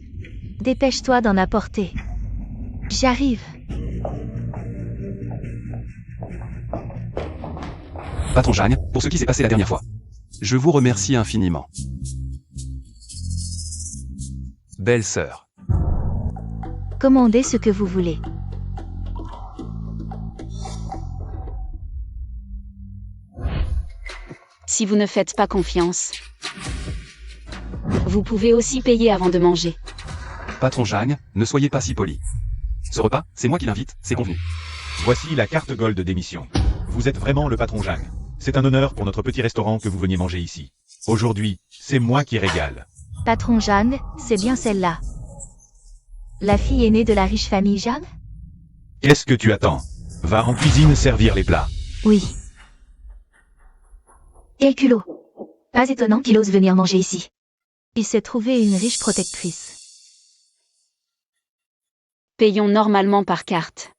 [SPEAKER 3] Dépêche-toi d'en apporter. J'arrive.
[SPEAKER 4] Patron Jagne, pour ce qui s'est passé la dernière fois. Je vous remercie infiniment. Belle sœur.
[SPEAKER 3] Commandez ce que vous voulez.
[SPEAKER 5] Si vous ne faites pas confiance, vous pouvez aussi payer avant de manger.
[SPEAKER 4] Patron Jagne, ne soyez pas si poli. Ce repas, c'est moi qui l'invite, c'est convenu.
[SPEAKER 1] Voici la carte gold d'émission. Vous êtes vraiment le patron Jang. C'est un honneur pour notre petit restaurant que vous veniez manger ici. Aujourd'hui, c'est moi qui régale.
[SPEAKER 3] Patron Jeanne, c'est bien celle-là. La fille aînée de la riche famille Jeanne?
[SPEAKER 1] Qu'est-ce que tu attends? Va en cuisine servir les plats.
[SPEAKER 3] Oui. Quel culot. Pas étonnant qu'il ose venir manger ici. Il s'est trouvé une riche protectrice.
[SPEAKER 5] Payons normalement par carte.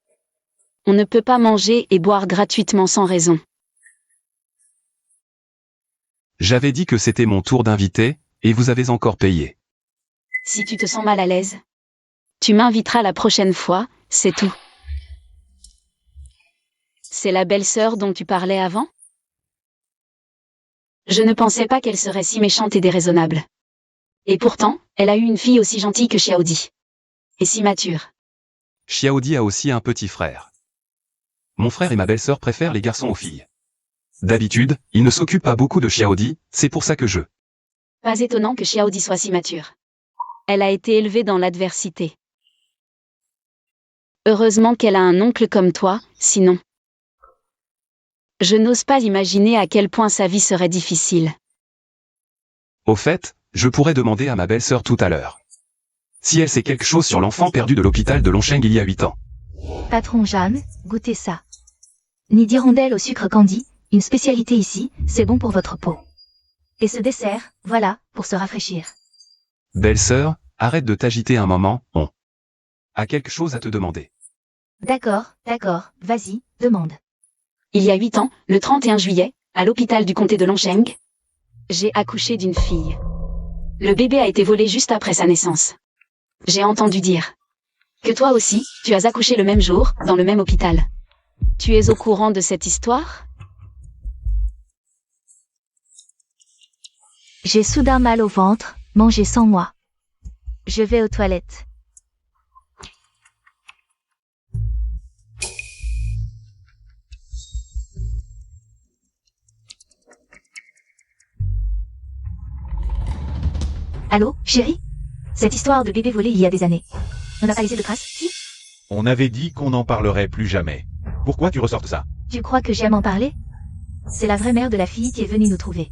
[SPEAKER 5] On ne peut pas manger et boire gratuitement sans raison.
[SPEAKER 4] J'avais dit que c'était mon tour d'inviter, et vous avez encore payé.
[SPEAKER 5] Si tu te sens mal à l'aise, tu m'inviteras la prochaine fois, c'est tout. C'est la belle-sœur dont tu parlais avant? Je ne pensais pas qu'elle serait si méchante et déraisonnable. Et pourtant, elle a eu une fille aussi gentille que Xiaodi. Et si mature.
[SPEAKER 4] Xiaodi a aussi un petit frère. Mon frère et ma belle-sœur préfèrent les garçons aux filles. D'habitude, ils ne s'occupent pas beaucoup de Xiaodi, c'est pour ça que je...
[SPEAKER 5] Pas étonnant que Xiaodi soit si mature. Elle a été élevée dans l'adversité. Heureusement qu'elle a un oncle comme toi, sinon... Je n'ose pas imaginer à quel point sa vie serait difficile.
[SPEAKER 4] Au fait, je pourrais demander à ma belle-sœur tout à l'heure. Si elle sait quelque chose sur l'enfant perdu de l'hôpital de Longsheng il y a 8 ans.
[SPEAKER 3] Patron Jeanne, goûtez ça. Ni d'hirondelle au sucre candy, une spécialité ici, c'est bon pour votre peau. Et ce dessert, voilà, pour se rafraîchir.
[SPEAKER 4] Belle-sœur, arrête de t'agiter un moment, on a quelque chose à te demander.
[SPEAKER 3] D'accord, vas-y, demande.
[SPEAKER 5] Il y a 8 ans, le 31 juillet, à l'hôpital du comté de Longsheng, j'ai accouché d'une fille. Le bébé a été volé juste après sa naissance. J'ai entendu dire que toi aussi, tu as accouché le même jour, dans le même hôpital. Tu es au courant de cette histoire?
[SPEAKER 3] J'ai soudain mal au ventre, mangez sans moi. Je vais aux toilettes. Allô, chérie? Cette histoire de bébé volé il y a des années. On n'a pas laissé de traces, si?
[SPEAKER 1] On avait dit qu'on n'en parlerait plus jamais. Pourquoi tu ressortes ça?
[SPEAKER 3] Tu crois que j'aime en parler? C'est la vraie mère de la fille qui est venue nous trouver.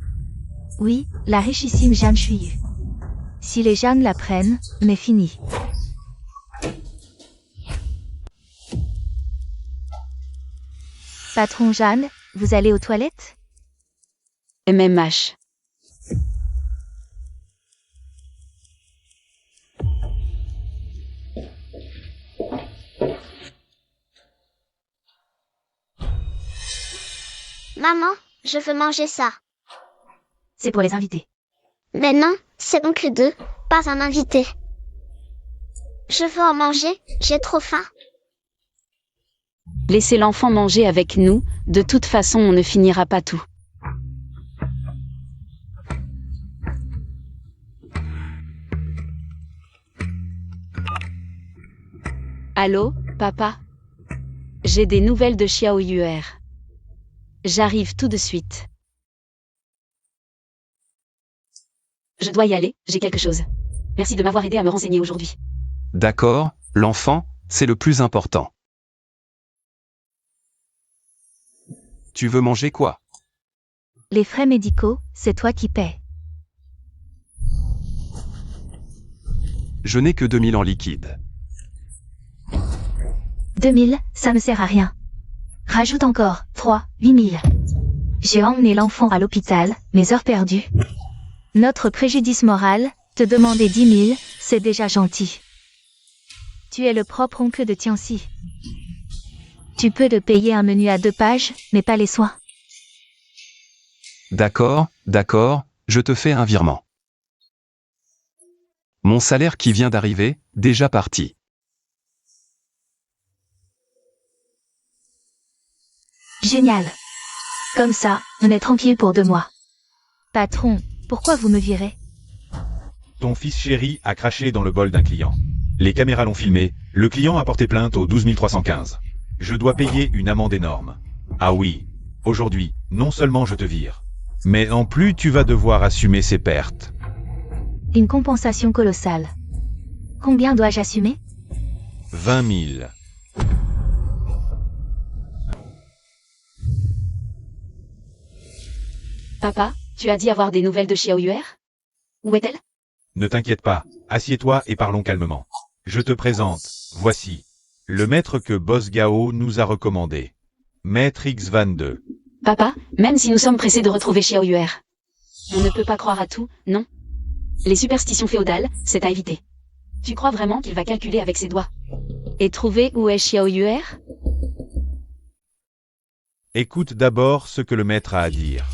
[SPEAKER 3] Oui, la richissime Jeanne Chuyu. Si les Jeannes la prennent, mais fini. Patron Jeanne, vous allez aux toilettes?
[SPEAKER 5] MMH.
[SPEAKER 2] Maman, je veux manger ça.
[SPEAKER 3] C'est pour les invités.
[SPEAKER 2] Mais non, c'est oncle 2, pas un invité. Je veux en manger, j'ai trop faim.
[SPEAKER 5] Laissez l'enfant manger avec nous, de toute façon on ne finira pas tout. Allô, papa? J'ai des nouvelles de Xiao Yuer. J'arrive tout de suite. Je dois y aller, j'ai quelque chose. Merci de m'avoir aidé à me renseigner aujourd'hui.
[SPEAKER 4] D'accord, l'enfant, c'est le plus important. Tu veux manger quoi?
[SPEAKER 3] Les frais médicaux, c'est toi qui paies.
[SPEAKER 4] Je n'ai que 2000 en liquide.
[SPEAKER 3] 2000, ça me sert à rien. Rajoute encore 8000. J'ai emmené l'enfant à l'hôpital, mes heures perdues. Notre préjudice moral, te demander 10 000, c'est déjà gentil. Tu es le propre oncle de Tianxi. Tu peux te payer un menu à 2 pages, mais pas les soins.
[SPEAKER 4] D'accord, je te fais un virement. Mon salaire qui vient d'arriver, déjà parti.
[SPEAKER 3] Génial. Comme ça, on est tranquille pour 2 mois. Patron, pourquoi vous me virez?
[SPEAKER 1] Ton fils chéri a craché dans le bol d'un client. Les caméras l'ont filmé, le client a porté plainte au 12 315. Je dois payer une amende énorme. Ah oui, aujourd'hui, non seulement je te vire, mais en plus tu vas devoir assumer ces pertes.
[SPEAKER 3] Une compensation colossale. Combien dois-je assumer?
[SPEAKER 1] 20 000.
[SPEAKER 5] Papa, tu as dit avoir des nouvelles de Xiao Yuer? Où est-elle?
[SPEAKER 1] Ne t'inquiète pas, assieds-toi et parlons calmement. Je te présente, voici, le maître que Boss Gao nous a recommandé. Maître X22.
[SPEAKER 5] Papa, même si nous sommes pressés de retrouver Xiao Yuer, on ne peut pas croire à tout, non? Les superstitions féodales, c'est à éviter. Tu crois vraiment qu'il va calculer avec ses doigts? Et trouver où est Xiao Yuer?
[SPEAKER 1] Écoute d'abord ce que le maître a à dire.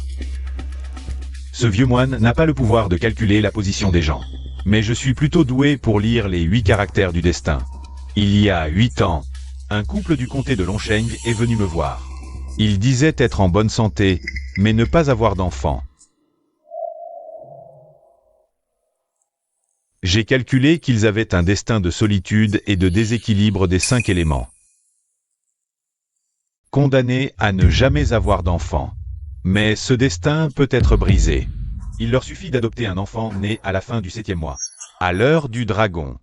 [SPEAKER 1] Ce vieux moine n'a pas le pouvoir de calculer la position des gens. Mais je suis plutôt doué pour lire les 8 caractères du destin. Il y a 8 ans, un couple du comté de Longsheng est venu me voir. Il disait être en bonne santé, mais ne pas avoir d'enfant. J'ai calculé qu'ils avaient un destin de solitude et de déséquilibre des 5 éléments. Condamnés à ne jamais avoir d'enfant. Mais ce destin peut être brisé. Il leur suffit d'adopter un enfant né à la fin du 7e mois, à l'heure du dragon.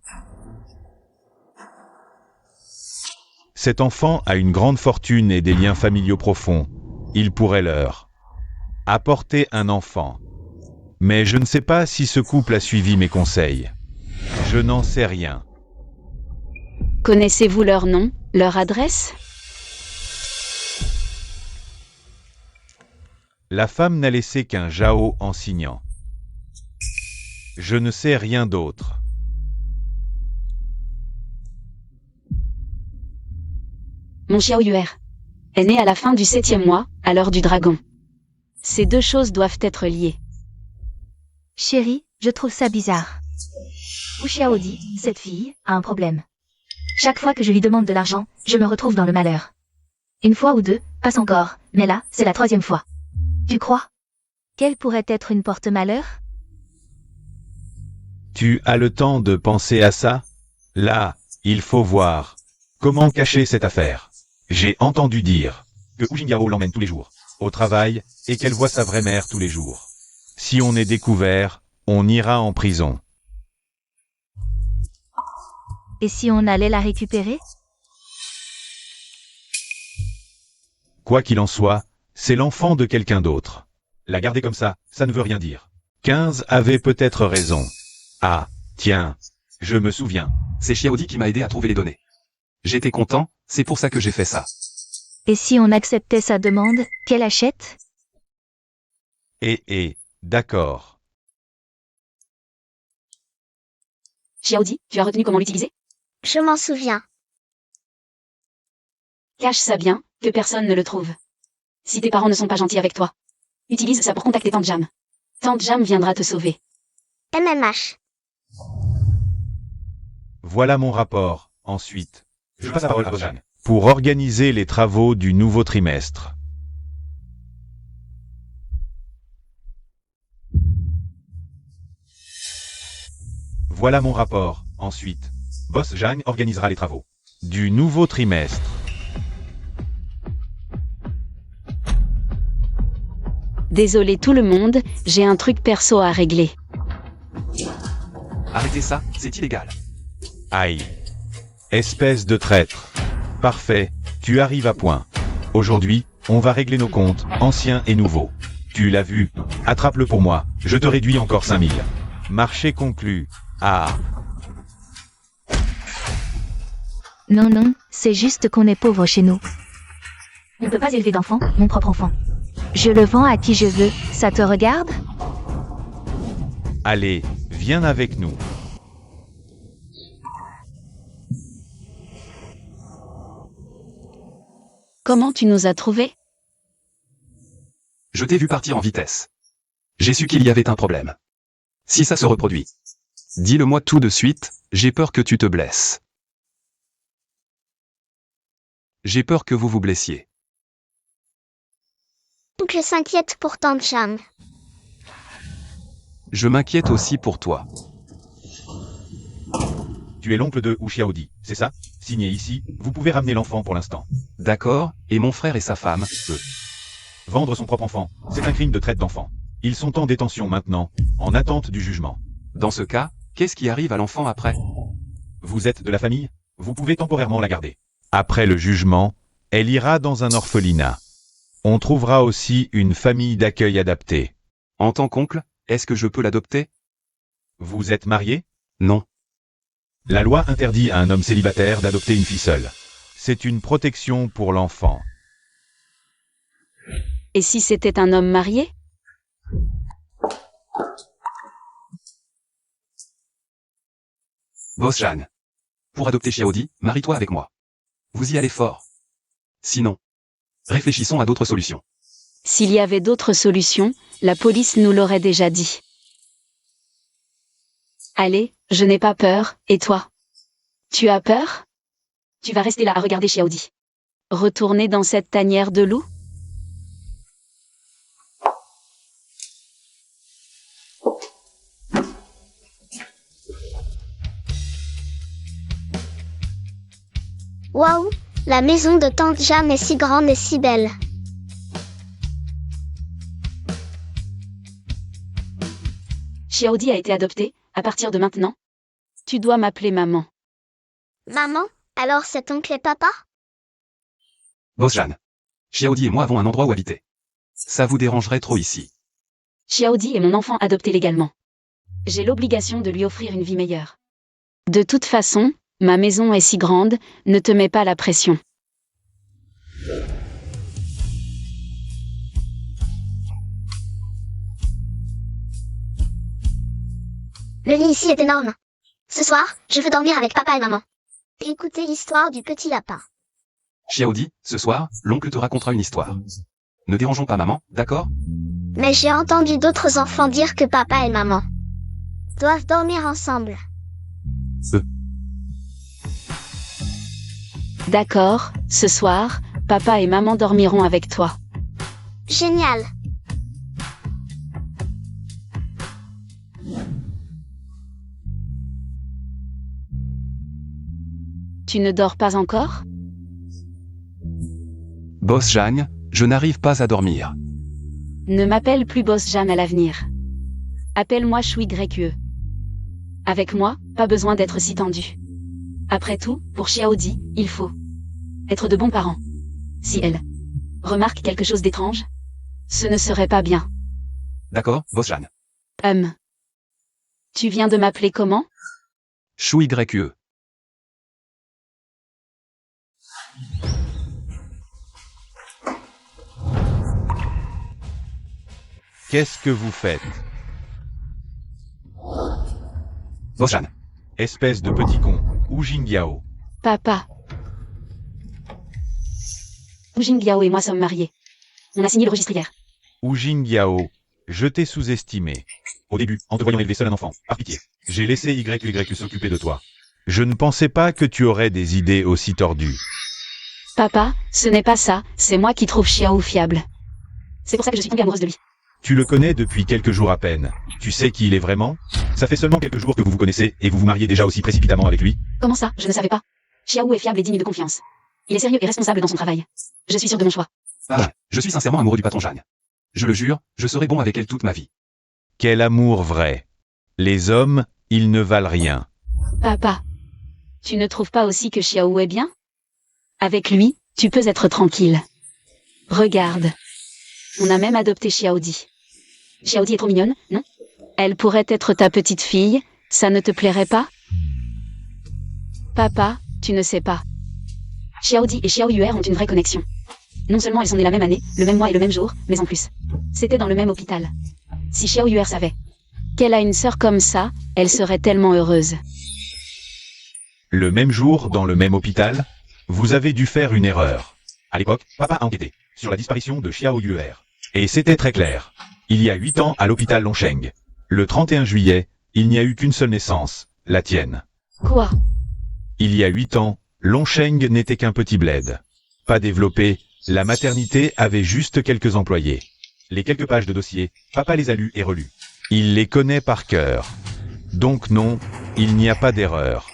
[SPEAKER 1] Cet enfant a une grande fortune et des liens familiaux profonds. Il pourrait leur apporter un enfant. Mais je ne sais pas si ce couple a suivi mes conseils. Je n'en sais rien.
[SPEAKER 5] Connaissez-vous leur nom, leur adresse?
[SPEAKER 1] La femme n'a laissé qu'un Jao en signant. Je ne sais rien d'autre.
[SPEAKER 5] Mon Xiao Yuer est né à la fin du 7e mois, à l'heure du dragon. Ces deux choses doivent être liées.
[SPEAKER 3] Chérie, je trouve ça bizarre. Wu Xiaodi, cette fille, a un problème. Chaque fois que je lui demande de l'argent, je me retrouve dans le malheur. Une fois ou deux, passe encore, mais là, c'est la 3e fois. Tu crois qu'elle pourrait être une porte-malheur?
[SPEAKER 1] Tu as le temps de penser à ça? Là, il faut voir. Comment cacher cette affaire? J'ai entendu dire que Hu Jingyao l'emmène tous les jours au travail et qu'elle voit sa vraie mère tous les jours. Si on est découvert, on ira en prison.
[SPEAKER 3] Et si on allait la récupérer?
[SPEAKER 1] Quoi qu'il en soit, c'est l'enfant de quelqu'un d'autre. La garder comme ça ne veut rien dire. 15 avait peut-être raison. Ah, tiens, je me souviens.
[SPEAKER 4] C'est Xiaodi qui m'a aidé à trouver les données. J'étais content, c'est pour ça que j'ai fait ça.
[SPEAKER 3] Et si on acceptait sa demande, qu'elle achète?
[SPEAKER 1] D'accord.
[SPEAKER 5] Xiaodi, tu as retenu comment l'utiliser?
[SPEAKER 2] Je m'en souviens.
[SPEAKER 5] Cache ça bien, que personne ne le trouve. Si tes parents ne sont pas gentils avec toi, utilise ça pour contacter Tante Jam. Tante Jam viendra te sauver.
[SPEAKER 2] MMH.
[SPEAKER 1] Voilà mon rapport. Ensuite, je passe la parole à Boss Jeanne. Pour organiser les travaux du nouveau trimestre. Voilà mon rapport. Ensuite, Boss Jeanne organisera les travaux du nouveau trimestre.
[SPEAKER 5] Désolé tout le monde, j'ai un truc perso à régler.
[SPEAKER 4] Arrêtez ça, c'est illégal.
[SPEAKER 1] Aïe. Espèce de traître. Parfait, tu arrives à point. Aujourd'hui, on va régler nos comptes, anciens et nouveaux. Tu l'as vu. Attrape-le pour moi, je te réduis encore 5000. Marché conclu. Ah.
[SPEAKER 3] Non, non, c'est juste qu'on est pauvre chez nous. On ne peut pas élever d'enfants, mon propre enfant. Je le vends à qui je veux, ça te regarde?
[SPEAKER 1] Allez, viens avec nous.
[SPEAKER 5] Comment tu nous as trouvés?
[SPEAKER 4] Je t'ai vu partir en vitesse. J'ai su qu'il y avait un problème. Si ça se reproduit, dis-le-moi tout de suite, j'ai peur que tu te blesses. J'ai peur que vous vous blessiez.
[SPEAKER 2] Oncle s'inquiète pour tante Jeanne.
[SPEAKER 4] Je m'inquiète aussi pour toi.
[SPEAKER 1] Tu es l'oncle de Xiaodi, c'est ça? Signé ici, vous pouvez ramener l'enfant pour l'instant.
[SPEAKER 4] D'accord, et mon frère et sa femme, eux.
[SPEAKER 1] Vendre son propre enfant, c'est un crime de traite d'enfant. Ils sont en détention maintenant, en attente du jugement.
[SPEAKER 4] Dans ce cas, qu'est-ce qui arrive à l'enfant après?
[SPEAKER 1] Vous êtes de la famille? Vous pouvez temporairement la garder. Après le jugement, elle ira dans un orphelinat. On trouvera aussi une famille d'accueil adaptée.
[SPEAKER 4] En tant qu'oncle, est-ce que je peux l'adopter?
[SPEAKER 1] Vous êtes marié?
[SPEAKER 4] Non.
[SPEAKER 1] La loi interdit à un homme célibataire d'adopter une fille seule. C'est une protection pour l'enfant.
[SPEAKER 5] Et si c'était un homme marié?
[SPEAKER 4] Boss Jeanne. Pour adopter Xiaodi, marie-toi avec moi. Vous y allez fort. Sinon, réfléchissons à d'autres solutions.
[SPEAKER 5] S'il y avait d'autres solutions, la police nous l'aurait déjà dit. Allez, je n'ai pas peur, et toi? Tu as peur? Tu vas rester là à regarder Xiaodi. Retourner dans cette tanière de loup?
[SPEAKER 2] Waouh, la maison de tante Jeanne est si grande et si belle.
[SPEAKER 5] Xiaodi a été adopté, à partir de maintenant. Tu dois m'appeler maman.
[SPEAKER 2] Maman, alors c'est oncle et papa?
[SPEAKER 4] Boss Jeanne. Xiaodi et moi avons un endroit où habiter. Ça vous dérangerait trop ici.
[SPEAKER 5] Xiaodi est mon enfant adopté légalement. J'ai l'obligation de lui offrir une vie meilleure. De toute façon, ma maison est si grande, ne te mets pas la pression.
[SPEAKER 2] Le lit ici est énorme. Ce soir, je veux dormir avec papa et maman. Et écouter l'histoire du petit lapin.
[SPEAKER 4] Xiaodi, ce soir, l'oncle te racontera une histoire. Ne dérangeons pas maman, d'accord?
[SPEAKER 2] Mais j'ai entendu d'autres enfants dire que papa et maman doivent dormir ensemble.
[SPEAKER 5] D'accord, ce soir, papa et maman dormiront avec toi.
[SPEAKER 2] Génial.
[SPEAKER 5] Tu ne dors pas encore?
[SPEAKER 4] Boss Jeanne, je n'arrive pas à dormir.
[SPEAKER 5] Ne m'appelle plus Boss Jeanne à l'avenir. Appelle-moi Shui Grekue. Avec moi, pas besoin d'être si tendu. Après tout, pour Xiaodi, il faut être de bons parents. Si elle remarque quelque chose d'étrange, ce ne serait pas bien.
[SPEAKER 4] D'accord, Boss Jeanne.
[SPEAKER 5] Tu viens de m'appeler comment?
[SPEAKER 4] Shui Grekue.
[SPEAKER 1] Qu'est-ce que vous faites?
[SPEAKER 4] Boss Jeanne.
[SPEAKER 1] Espèce de petit con, Wu Jingyao.
[SPEAKER 5] Papa. Wu Jingyao et moi sommes mariés. On a signé le registre hier.
[SPEAKER 1] Wu Jingyao, je t'ai sous-estimé. Au début, en te voyant élever seul un enfant, par pitié, j'ai laissé YYU s'occuper de toi. Je ne pensais pas que tu aurais des idées aussi tordues.
[SPEAKER 5] Papa, ce n'est pas ça, c'est moi qui trouve Xiao fiable. C'est pour ça que je suis tombée amoureuse de lui.
[SPEAKER 1] Tu le connais depuis quelques jours à peine. Tu sais qui il est vraiment? Ça fait seulement quelques jours que vous vous connaissez et vous vous mariez déjà aussi précipitamment avec lui?
[SPEAKER 5] Comment ça, je ne savais pas. Xiao est fiable et digne de confiance. Il est sérieux et responsable dans son travail. Je suis sûre de mon choix.
[SPEAKER 4] Ah, je suis sincèrement amoureux du patron Zhang. Je le jure, je serai bon avec elle toute ma vie.
[SPEAKER 1] Quel amour vrai. Les hommes, ils ne valent rien.
[SPEAKER 5] Papa, tu ne trouves pas aussi que Xiao est bien? Avec lui, tu peux être tranquille. Regarde. On a même adopté Xiaodi. Xiaodi est trop mignonne, non? Elle pourrait être ta petite fille, ça ne te plairait pas? Papa, tu ne sais pas. Xiaodi et Xiao Yuer ont une vraie connexion. Non seulement elles sont nées la même année, le même mois et le même jour, mais en plus. C'était dans le même hôpital. Si Xiao Yuer savait qu'elle a une sœur comme ça, elle serait tellement heureuse.
[SPEAKER 1] Le même jour, dans le même hôpital, vous avez dû faire une erreur. À l'époque, papa a enquêté sur la disparition de Xiao Yuer. Et c'était très clair. Il y a 8 ans à l'hôpital Longsheng. Le 31 juillet, il n'y a eu qu'une seule naissance, la tienne.
[SPEAKER 5] Quoi?
[SPEAKER 1] Il y a 8 ans, Longsheng n'était qu'un petit bled. Pas développé, la maternité avait juste quelques employés. Les quelques pages de dossier, papa les a lues et relues. Il les connaît par cœur. Donc non, il n'y a pas d'erreur.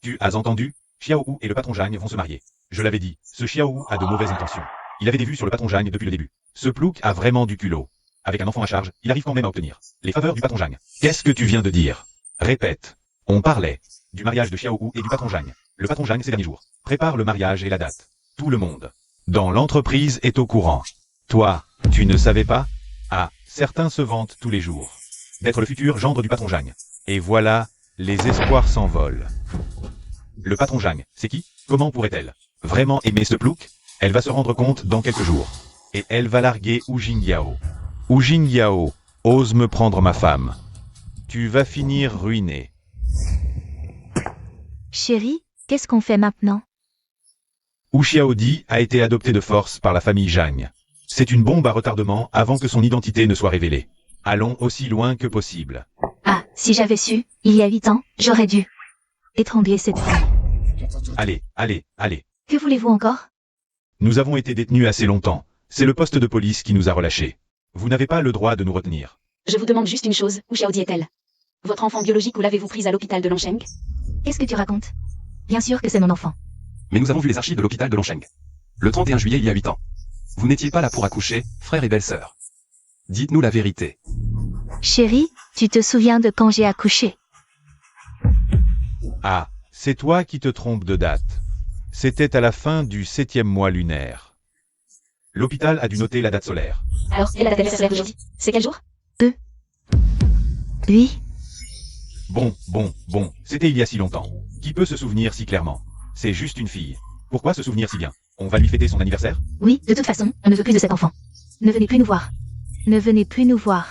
[SPEAKER 1] Tu as entendu? Xiao Hu et le patron Zhang vont se marier. Je l'avais dit, ce Xiao Hu a de mauvaises intentions. Il avait des vues sur le patron Zhang depuis le début. Ce plouc a vraiment du culot. Avec un enfant à charge, il arrive quand même à obtenir les faveurs du patron Zhang. Qu'est-ce que tu viens de dire? Répète. On parlait du mariage de Xiao Hu et du patron Zhang. Le patron Zhang ces derniers jours prépare le mariage et la date. Tout le monde dans l'entreprise est au courant. Toi, tu ne savais pas? Ah, certains se vantent tous les jours d'être le futur gendre du patron Zhang. Et voilà, les espoirs s'envolent. Le patron Zhang, c'est qui? Comment pourrait-elle vraiment aimer ce plouc? Elle va se rendre compte dans quelques jours. Et elle va larguer Hu Jingyao. Hu Jingyao, ose me prendre ma femme. Tu vas finir ruiné.
[SPEAKER 3] Chérie, qu'est-ce qu'on fait maintenant?
[SPEAKER 1] Hu Xiaodi a été adopté de force par la famille Zhang. C'est une bombe à retardement avant que son identité ne soit révélée. Allons aussi loin que possible.
[SPEAKER 3] Ah, si j'avais su, il y a 8 ans, j'aurais dû étrangler cette fille.
[SPEAKER 1] Allez, allez, allez.
[SPEAKER 3] Que voulez-vous encore?
[SPEAKER 1] Nous avons été détenus assez longtemps. C'est le poste de police qui nous a relâchés. Vous n'avez pas le droit de nous retenir.
[SPEAKER 5] Je vous demande juste une chose, où Xiaodi est-elle? Votre enfant biologique ou l'avez-vous prise à l'hôpital de Longsheng?
[SPEAKER 3] Qu'est-ce que tu racontes? Bien sûr que c'est mon enfant.
[SPEAKER 4] Mais nous avons vu les archives de l'hôpital de Longsheng. Le 31 juillet il y a 8 ans. Vous n'étiez pas là pour accoucher, frère et belle-sœur. Dites-nous la vérité.
[SPEAKER 3] Chérie, tu te souviens de quand j'ai accouché?
[SPEAKER 1] Ah, c'est toi qui te trompes de date. C'était à la fin du 7e mois lunaire. L'hôpital a dû noter la date solaire.
[SPEAKER 5] Alors, quelle est la date anniversaire d'aujourd'hui? C'est quel jour?
[SPEAKER 3] Oui,
[SPEAKER 1] Bon, c'était il y a si longtemps. Qui peut se souvenir si clairement? C'est juste une fille. Pourquoi se souvenir si bien? On va lui fêter son anniversaire?
[SPEAKER 3] oui, de toute façon, on ne veut plus de cet enfant. Ne venez plus nous voir. Ne venez plus nous voir.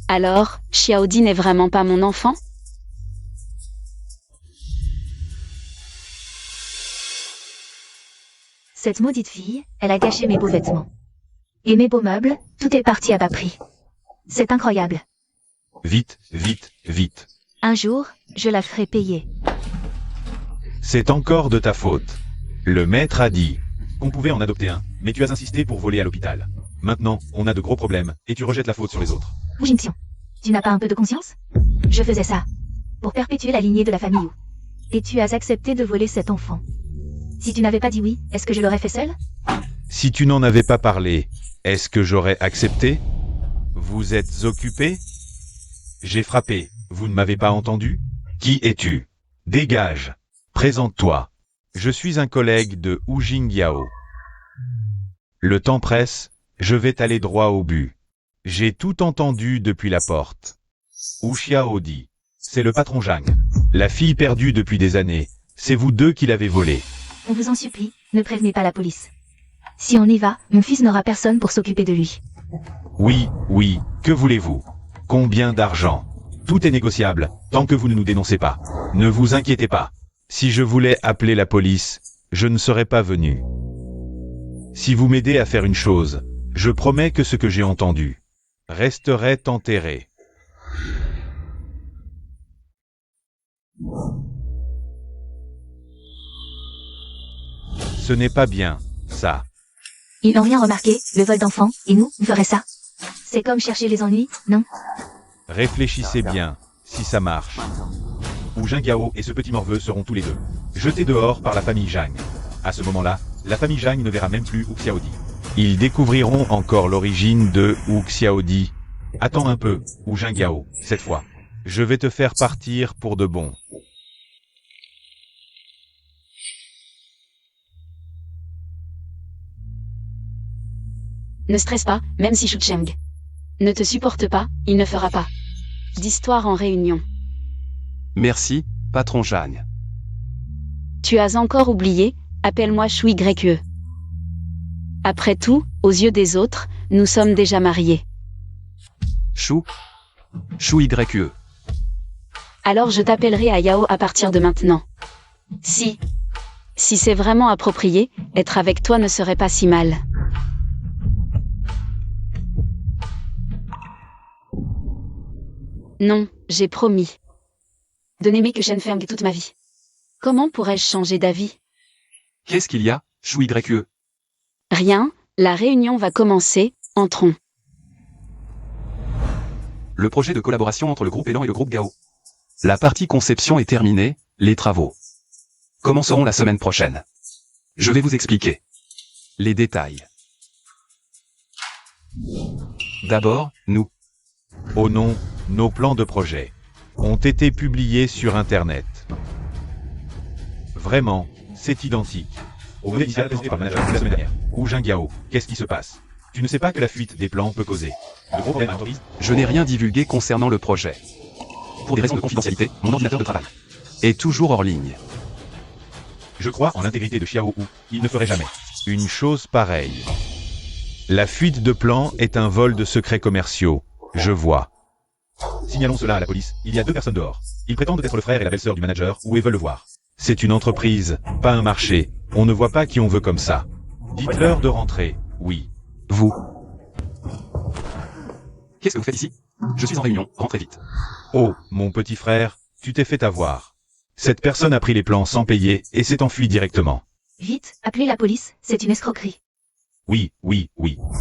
[SPEAKER 5] Alors, Xiaodi n'est vraiment pas mon enfant?
[SPEAKER 3] Cette maudite fille, elle a gâché mes beaux vêtements. Et mes beaux meubles, tout est parti à bas prix. C'est incroyable.
[SPEAKER 1] Vite, vite, vite.
[SPEAKER 3] Un jour, je la ferai payer.
[SPEAKER 1] C'est encore de ta faute. Le maître a dit qu'on pouvait en adopter un, mais tu as insisté pour voler à l'hôpital. Maintenant, on a de gros problèmes, et tu rejettes la faute sur les autres.
[SPEAKER 3] Hu Jingxiong, tu n'as pas un peu de conscience? Je faisais ça pour perpétuer la lignée de la famille Hu. Et tu as accepté de voler cet enfant. Si tu n'avais pas dit oui, est-ce que je l'aurais fait seule?
[SPEAKER 1] Si tu n'en avais pas parlé, est-ce que j'aurais accepté? Vous êtes occupé? J'ai frappé, vous ne m'avez pas entendu? Qui es-tu? Dégage. Présente-toi. Je suis un collègue de Hu Jingyao. Le temps presse, je vais t'aller droit au but. J'ai tout entendu depuis la porte. Hu Xiaodi. C'est le patron Zhang. La fille perdue depuis des années. C'est vous deux qui l'avez volée.
[SPEAKER 3] On vous en supplie, ne prévenez pas la police. Si on y va, mon fils n'aura personne pour s'occuper de lui.
[SPEAKER 1] Oui, que voulez-vous? Combien d'argent? Tout est négociable, tant que vous ne nous dénoncez pas. Ne vous inquiétez pas. Si je voulais appeler la police, je ne serais pas venu. Si vous m'aidez à faire une chose, je promets que ce que j'ai entendu resterait enterré. Ce n'est pas bien, ça.
[SPEAKER 3] Ils n'ont rien remarqué, le vol d'enfants, et nous, on ferait ça. C'est comme chercher les ennuis, non?
[SPEAKER 1] Réfléchissez bien, si ça marche. Wu Jingyao et ce petit morveux seront tous les deux jetés dehors par la famille Zhang. À ce moment-là, la famille Zhang ne verra même plus Wu Xiaodi. Ils découvriront encore l'origine de Wu Xiaodi. Attends un peu, Wu Jingyao, cette fois. Je vais te faire partir pour de bon.
[SPEAKER 5] Ne stresse pas, même si Shu Cheng ne te supporte pas, il ne fera pas d'histoire en réunion.
[SPEAKER 4] Merci, patron Zhang.
[SPEAKER 5] Tu as encore oublié, appelle-moi Shu YE. Après tout, aux yeux des autres, nous sommes déjà mariés.
[SPEAKER 4] Shu YE.
[SPEAKER 5] Alors je t'appellerai à Yao à partir de maintenant. Si c'est vraiment approprié, être avec toi ne serait pas si mal. Non, j'ai promis de n'aimer que Shen Feng toute ma vie. Comment pourrais-je changer d'avis?
[SPEAKER 4] Qu'est-ce qu'il y a, Shu YE?
[SPEAKER 5] Rien, la réunion va commencer, entrons.
[SPEAKER 4] Le projet de collaboration entre le groupe Elan et le groupe Gao. La partie conception est terminée, les travaux commenceront la semaine prochaine. Je vais vous expliquer les détails. D'abord, nous.
[SPEAKER 1] Oh non, nos plans de projet ont été publiés sur Internet. Vraiment, c'est identique au modèle initial présenté par le manager la semaine dernière. Wu Jingyao, qu'est-ce qui se passe? Tu ne sais pas que la fuite des plans peut causer de gros problèmes à l'entreprise?
[SPEAKER 4] Je n'ai rien divulgué concernant le projet. Pour des raisons de confidentialité, mon ordinateur de travail est toujours hors ligne.
[SPEAKER 1] Je crois en l'intégrité de Xiao Wu, il ne ferait jamais une chose pareille. La fuite de plans est un vol de secrets commerciaux, je vois. Signalons cela à la police, il y a 2 personnes dehors. Ils prétendent être le frère et la belle-sœur du manager, ou ils veulent le voir. C'est une entreprise, pas un marché, on ne voit pas qui on veut comme ça. Dites-leur de rentrer, oui.
[SPEAKER 4] Vous. Qu'est-ce que vous faites ici? Je suis en réunion, rentrez vite.
[SPEAKER 1] Oh, mon petit frère, tu t'es fait avoir. Cette personne a pris les plans sans payer et s'est enfuie directement.
[SPEAKER 3] Vite, appelez la police, c'est une escroquerie.
[SPEAKER 1] Oui.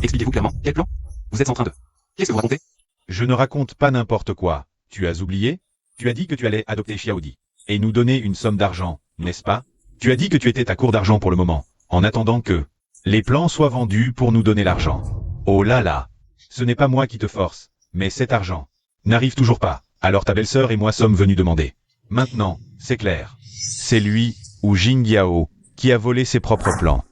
[SPEAKER 4] Expliquez-vous clairement, quel plan? Vous êtes en train de... Qu'est-ce que vous racontez?
[SPEAKER 1] Je ne raconte pas n'importe quoi. Tu as oublié? Tu as dit que tu allais adopter Xiaodi et nous donner une somme d'argent, n'est-ce pas? Tu as dit que tu étais à court d'argent pour le moment, en attendant que les plans soient vendus pour nous donner l'argent. Oh là là! Ce n'est pas moi qui te force, mais cet argent n'arrive toujours pas. Alors ta belle-sœur et moi sommes venus demander. Maintenant, c'est clair. C'est lui, Wu Jingyao, qui a volé ses propres plans.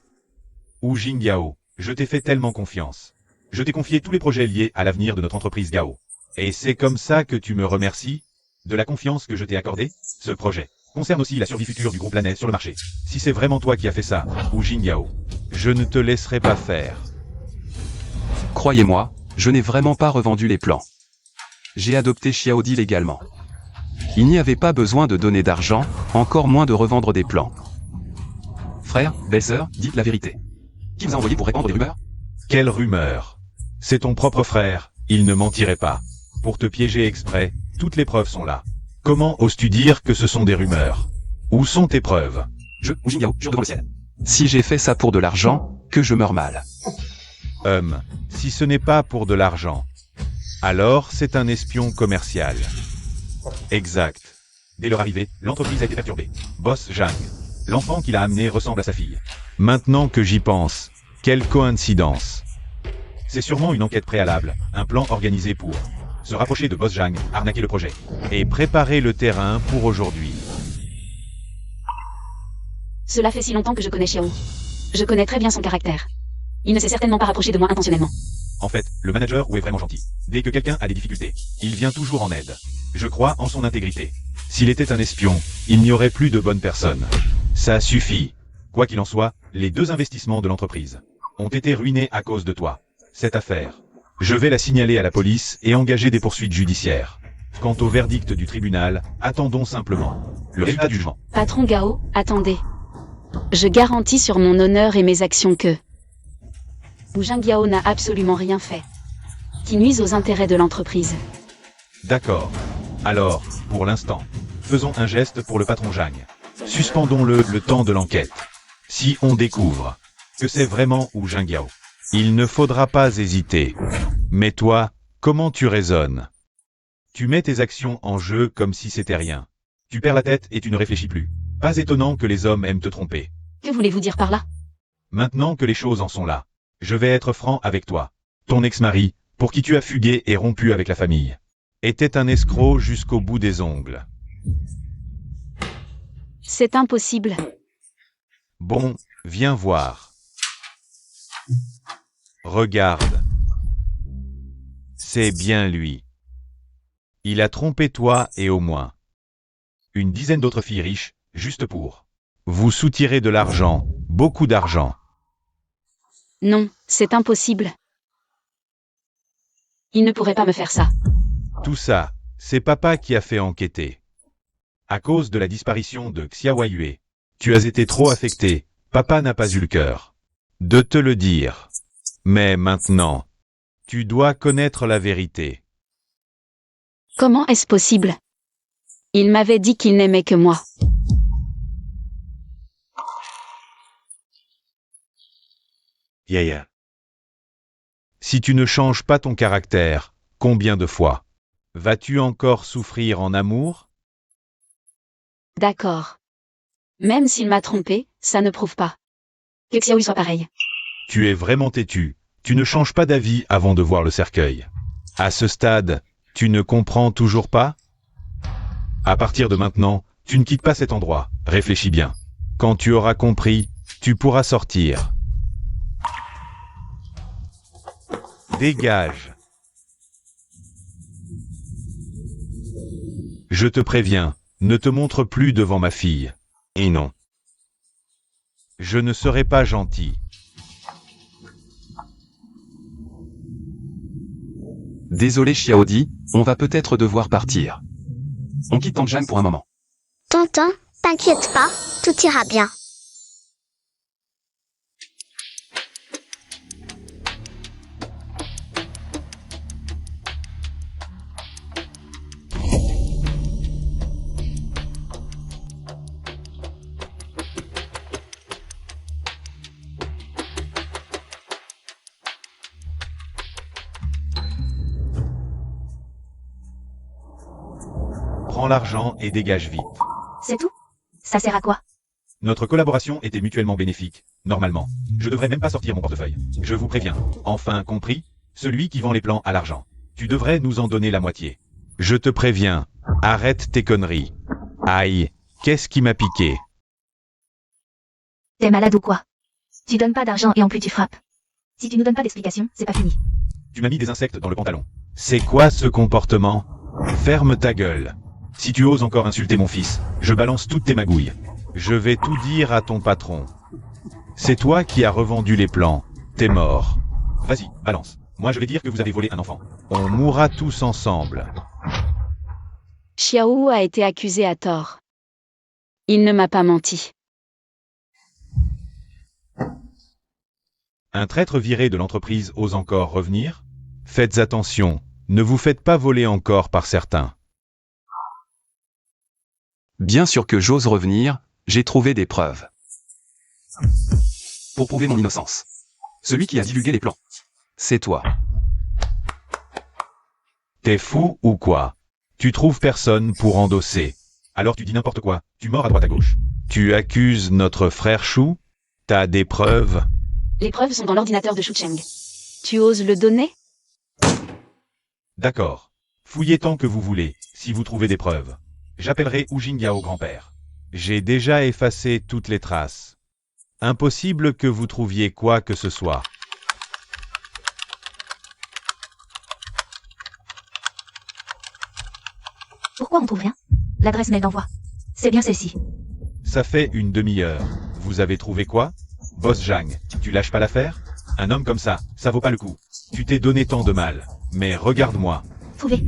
[SPEAKER 1] Wu Jingyao, je t'ai fait tellement confiance. Je t'ai confié tous les projets liés à l'avenir de notre entreprise Gao. Et c'est comme ça que tu me remercies de la confiance que je t'ai accordée. Ce projet concerne aussi la survie future du groupe Lanet sur le marché. Si c'est vraiment toi qui as fait ça, Wu Jingyao, je ne te laisserai pas faire.
[SPEAKER 4] Croyez-moi, je n'ai vraiment pas revendu les plans. J'ai adopté Xiaodi légalement. Il n'y avait pas besoin de donner d'argent, encore moins de revendre des plans. Frère, belle-sœur, dites la vérité. Qui vous a envoyé pour répandre des rumeurs?
[SPEAKER 1] Quelle rumeur? C'est ton propre frère, il ne mentirait pas. Pour te piéger exprès, toutes les preuves sont là. Comment oses-tu dire que ce sont des rumeurs? Où sont tes preuves?
[SPEAKER 4] Je, Wu Jingyao, jure devant le ciel. Si j'ai fait ça pour de l'argent, que je meurs mal.
[SPEAKER 1] Si ce n'est pas pour de l'argent, alors c'est un espion commercial. Exact. Dès leur arrivée, l'entreprise a été perturbée. Boss Zhang, l'enfant qu'il a amené ressemble à sa fille. Maintenant que j'y pense, quelle coïncidence. C'est sûrement une enquête préalable, un plan organisé pour se rapprocher de Boss Zhang, arnaquer le projet, et préparer le terrain pour aujourd'hui.
[SPEAKER 5] Cela fait si longtemps que je connais Xiao. Je connais très bien son caractère. Il ne s'est certainement pas rapproché de moi intentionnellement.
[SPEAKER 1] En fait, le manager est vraiment gentil. Dès que quelqu'un a des difficultés, il vient toujours en aide. Je crois en son intégrité. S'il était un espion, il n'y aurait plus de bonnes personnes. Ça suffit. Quoi qu'il en soit, les 2 investissements de l'entreprise ont été ruinés à cause de toi. Cette affaire, je vais la signaler à la police et engager des poursuites judiciaires. Quant au verdict du tribunal, attendons simplement le résultat du jugement.
[SPEAKER 5] Patron Gao, attendez. Je garantis sur mon honneur et mes actions que Wu Jingyao n'a absolument rien fait qui nuise aux intérêts de l'entreprise.
[SPEAKER 1] D'accord. Alors, pour l'instant, Faisons un geste pour le patron Zhang. Suspendons-le le temps de l'enquête. Si on découvre que c'est vraiment Wu Zhengyao, il ne faudra pas hésiter. Mais toi, comment tu raisonnes? Tu mets tes actions en jeu comme si c'était rien. Tu perds la tête et tu ne réfléchis plus. Pas étonnant que les hommes aiment te tromper.
[SPEAKER 5] Que voulez-vous dire par là?
[SPEAKER 1] Maintenant que les choses en sont là, je vais être franc avec toi. Ton ex-mari, pour qui tu as fugué et rompu avec la famille, était un escroc jusqu'au bout des ongles.
[SPEAKER 5] C'est impossible.
[SPEAKER 1] Bon, viens voir. Regarde. C'est bien lui. Il a trompé toi et au moins une dizaine d'autres filles riches, juste pour vous soutirer de l'argent, beaucoup d'argent.
[SPEAKER 5] Non, c'est impossible. Il ne pourrait pas me faire ça.
[SPEAKER 1] Tout ça, c'est papa qui a fait enquêter. À cause de la disparition de Xiao Yue, tu as été trop affecté, papa n'a pas eu le cœur de te le dire. Mais maintenant, tu dois connaître la vérité.
[SPEAKER 5] Comment est-ce possible? Il m'avait dit qu'il n'aimait que moi.
[SPEAKER 1] Yaya. Si tu ne changes pas ton caractère, combien de fois vas-tu encore souffrir en amour?
[SPEAKER 5] D'accord. Même s'il m'a trompé, ça ne prouve pas que Xiaoyu soit pareil.
[SPEAKER 1] Tu es vraiment têtu, tu ne changes pas d'avis avant de voir le cercueil. À ce stade, tu ne comprends toujours pas? À partir de maintenant, tu ne quittes pas cet endroit, réfléchis bien. Quand tu auras compris, tu pourras sortir. Dégage. Je te préviens, ne te montre plus devant ma fille. Et non. Je ne serai pas gentil.
[SPEAKER 4] Désolé Xiaodi, on va peut-être devoir partir. On quitte Tanjang pour un moment.
[SPEAKER 2] Tonton, t'inquiète pas, tout ira bien.
[SPEAKER 1] Prends l'argent et dégage vite.
[SPEAKER 3] C'est tout? Ça sert à quoi?
[SPEAKER 1] Notre collaboration était mutuellement bénéfique, normalement. Je devrais même pas sortir mon portefeuille. Je vous préviens. Enfin compris? Celui qui vend les plans à l'argent. Tu devrais nous en donner la moitié. Je te préviens. Arrête tes conneries. Aïe, qu'est-ce qui m'a piqué?
[SPEAKER 3] T'es malade ou quoi? Tu donnes pas d'argent et en plus tu frappes. Si tu nous donnes pas d'explication, c'est pas fini.
[SPEAKER 1] Tu m'as mis des insectes dans le pantalon. C'est quoi ce comportement? Ferme ta gueule. Si tu oses encore insulter mon fils, je balance toutes tes magouilles. Je vais tout dire à ton patron. C'est toi qui as revendu les plans. T'es mort. Vas-y, balance. Moi je vais dire que vous avez volé un enfant. On mourra tous ensemble.
[SPEAKER 5] Xiaowu a été accusé à tort. Il ne m'a pas menti.
[SPEAKER 1] Un traître viré de l'entreprise ose encore revenir? Faites attention, ne vous faites pas voler encore par certains.
[SPEAKER 4] Bien sûr que j'ose revenir, j'ai trouvé des preuves. Pour prouver mon innocence. Celui qui a divulgué les plans. C'est toi.
[SPEAKER 1] T'es fou ou quoi? Tu trouves personne pour endosser. Alors tu dis n'importe quoi, tu mords à droite à gauche. Tu accuses notre frère Chou? T'as des preuves?
[SPEAKER 5] Les preuves sont dans l'ordinateur de Shu Cheng. Tu oses le donner?
[SPEAKER 1] D'accord. Fouillez tant que vous voulez, si vous trouvez des preuves. J'appellerai Wu Jingao grand-père. J'ai déjà effacé toutes les traces. Impossible que vous trouviez quoi que ce soit.
[SPEAKER 3] Pourquoi on trouve rien? L'adresse mail d'envoi. C'est bien celle-ci.
[SPEAKER 1] Ça fait une demi-heure. Vous avez trouvé quoi? Boss Zhang, tu lâches pas l'affaire? Un homme comme ça vaut pas le coup. Tu t'es donné tant de mal. Mais regarde-moi.
[SPEAKER 3] Trouvé.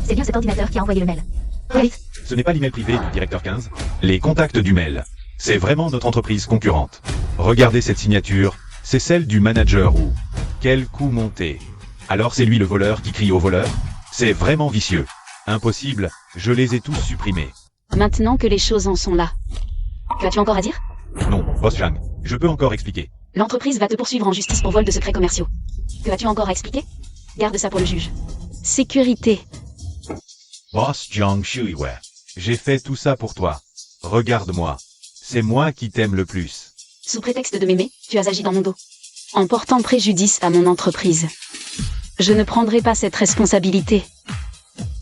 [SPEAKER 3] C'est bien cet ordinateur qui a envoyé le mail. Très vite.
[SPEAKER 1] Ce n'est pas l'email privé du directeur 15. Les contacts du mail. C'est vraiment notre entreprise concurrente. Regardez cette signature. C'est celle du manager Wu. Quel coup monté. Alors c'est lui le voleur qui crie au voleur? C'est vraiment vicieux. Impossible, je les ai tous supprimés.
[SPEAKER 5] Maintenant que les choses en sont là. Que as-tu encore à dire?
[SPEAKER 1] Non, Boss Zhang, je peux encore expliquer.
[SPEAKER 5] L'entreprise va te poursuivre en justice pour vol de secrets commerciaux. Que as-tu encore à expliquer? Garde ça pour le juge. Sécurité.
[SPEAKER 1] Boss Zhang Shuiwei, j'ai fait tout ça pour toi. Regarde-moi. C'est moi qui t'aime le plus.
[SPEAKER 5] Sous prétexte de m'aimer, tu as agi dans mon dos. En portant préjudice à mon entreprise. Je ne prendrai pas cette responsabilité.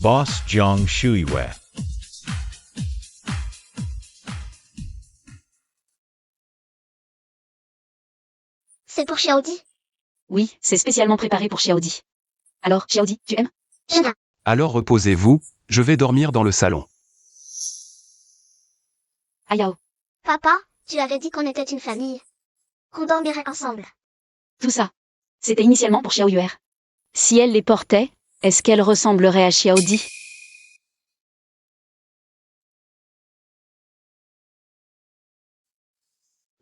[SPEAKER 1] Boss Zhang Shuiwei.
[SPEAKER 2] C'est pour Xiaodi?
[SPEAKER 5] Oui, c'est spécialement préparé pour Xiaodi. Alors, Xiaodi, tu aimes?
[SPEAKER 2] J'aime.
[SPEAKER 4] Alors reposez-vous, je vais dormir dans le salon.
[SPEAKER 5] Ayao.
[SPEAKER 2] Papa, tu avais dit qu'on était une famille. Qu'on dormirait ensemble.
[SPEAKER 5] Tout ça. C'était initialement pour Xiao Yuer. Si elle les portait, est-ce qu'elle ressemblerait à Xiaodi?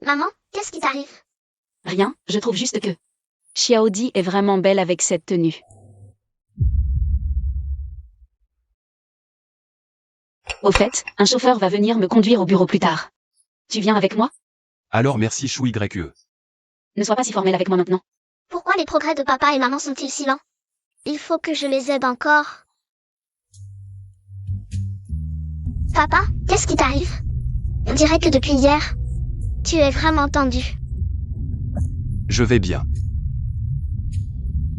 [SPEAKER 2] Maman, qu'est-ce qui t'arrive?
[SPEAKER 5] Rien, je trouve juste que Xiaodi est vraiment belle avec cette tenue. Au fait, un chauffeur va venir me conduire au bureau plus tard. Tu viens avec moi?
[SPEAKER 4] Alors merci Chou YE.
[SPEAKER 5] Ne sois pas si formel avec moi maintenant.
[SPEAKER 2] Pourquoi les progrès de papa et maman sont-ils si lents? Il faut que je les aide encore. Papa, qu'est-ce qui t'arrive? On dirait que depuis hier, tu es vraiment tendu.
[SPEAKER 4] Je vais bien.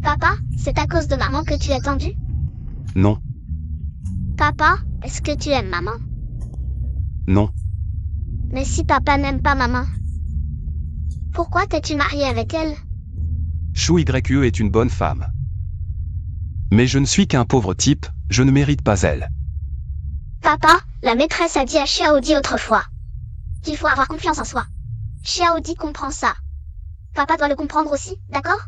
[SPEAKER 2] Papa, c'est à cause de maman que tu es tendu?
[SPEAKER 4] Non,
[SPEAKER 2] Papa, est-ce que tu aimes maman?
[SPEAKER 4] non,
[SPEAKER 2] Mais si papa n'aime pas maman, pourquoi t'es-tu marié avec elle?
[SPEAKER 4] Chou YE est une bonne femme. Mais je ne suis qu'un pauvre type, je ne mérite pas elle.
[SPEAKER 2] Papa, la maîtresse a dit à Xiaodi autrefois qu'il faut avoir confiance en soi. Xiaodi comprend ça. Papa doit le comprendre aussi, d'accord?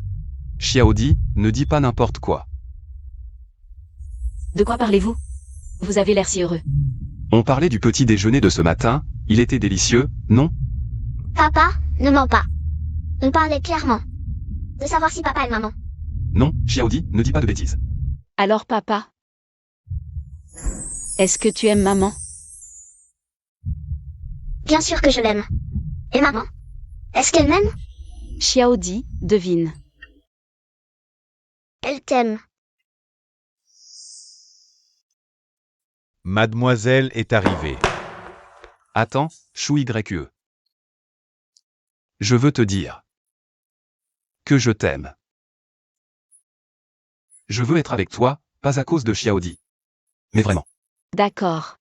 [SPEAKER 4] Xiaodi, ne dis pas n'importe quoi.
[SPEAKER 5] De quoi parlez-vous? Vous avez l'air si heureux.
[SPEAKER 4] On parlait du petit déjeuner de ce matin, il était délicieux, non?
[SPEAKER 2] Papa, ne mens pas. On parlait clairement de savoir si papa aime maman.
[SPEAKER 4] Non, Xiaodi, ne dis pas de bêtises.
[SPEAKER 5] Alors papa, est-ce que tu aimes maman?
[SPEAKER 2] Bien sûr que je l'aime. Et maman, est-ce qu'elle m'aime?
[SPEAKER 5] Xiaodi, devine.
[SPEAKER 2] Elle t'aime.
[SPEAKER 1] Mademoiselle est arrivée.
[SPEAKER 4] Attends, Chou YE. Je veux te dire que je t'aime. Je veux être avec toi, pas à cause de Xiaodi. Mais vraiment.
[SPEAKER 5] D'accord.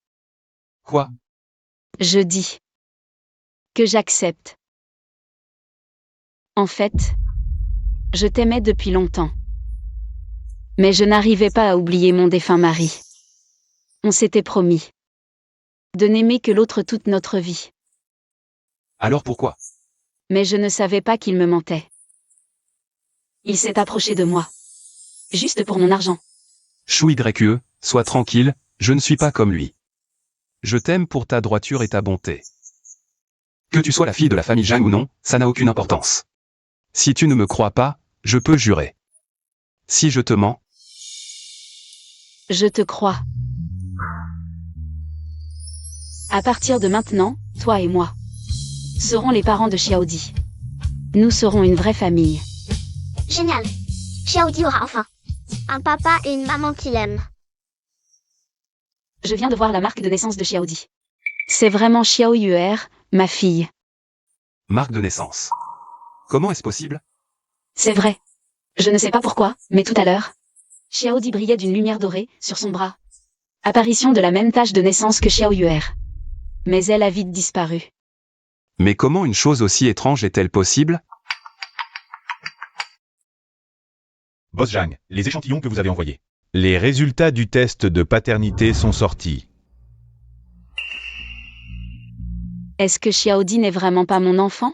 [SPEAKER 4] Quoi?
[SPEAKER 5] Je dis que j'accepte. En fait, je t'aimais depuis longtemps. Mais je n'arrivais pas à oublier mon défunt mari. On s'était promis de n'aimer que l'autre toute notre vie.
[SPEAKER 4] Alors pourquoi?
[SPEAKER 5] Mais je ne savais pas qu'il me mentait. Il s'est approché de moi. Juste pour mon argent.
[SPEAKER 4] Chou YE, sois tranquille, je ne suis pas comme lui. Je t'aime pour ta droiture et ta bonté. Que tu sois la fille de la famille Zhang ou non, ça n'a aucune importance. Si tu ne me crois pas, je peux jurer. Si je te mens,
[SPEAKER 5] Je te crois. À partir de maintenant, toi et moi serons les parents de Xiaodi. Nous serons une vraie famille.
[SPEAKER 2] Génial. Xiaodi aura enfin un papa et une maman qui l'aiment.
[SPEAKER 5] Je viens de voir la marque de naissance de Xiaodi. C'est vraiment Xiao Yuer, ma fille.
[SPEAKER 4] marque de naissance. Comment est-ce possible?
[SPEAKER 5] C'est vrai. Je ne sais pas pourquoi, mais tout à l'heure, Xiaodi brillait d'une lumière dorée sur son bras. Apparition de la même tache de naissance que Xiao Yuer. Mais elle a vite disparu.
[SPEAKER 4] Mais comment une chose aussi étrange est-elle possible?
[SPEAKER 1] Boss Zhang, les échantillons que vous avez envoyés. Les résultats du test de paternité sont sortis.
[SPEAKER 5] Est-ce que Xiaodi n'est vraiment pas mon enfant?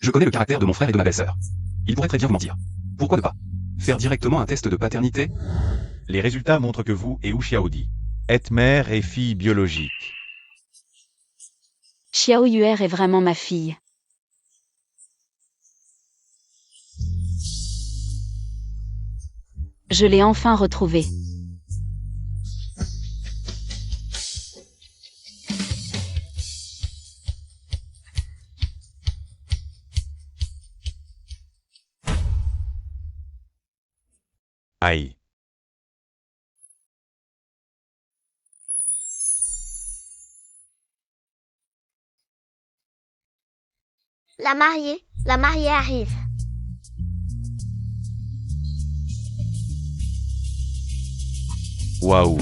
[SPEAKER 4] Je connais le caractère de mon frère et de ma belle-sœur. Il pourrait très bien vous mentir. Pourquoi ne pas faire directement un test de paternité?
[SPEAKER 1] Les résultats montrent que vous et Wu Xiaodi êtes mère et fille biologique.
[SPEAKER 5] Xiao Yuer est vraiment ma fille. Je l'ai enfin retrouvée.
[SPEAKER 1] Aïe.
[SPEAKER 2] La mariée arrive.
[SPEAKER 1] Waouh.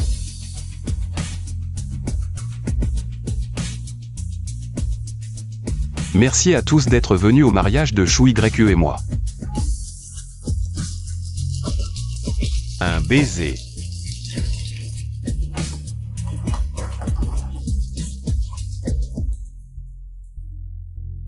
[SPEAKER 4] Merci à tous d'être venus au mariage de Chou YE et moi.
[SPEAKER 1] Un baiser.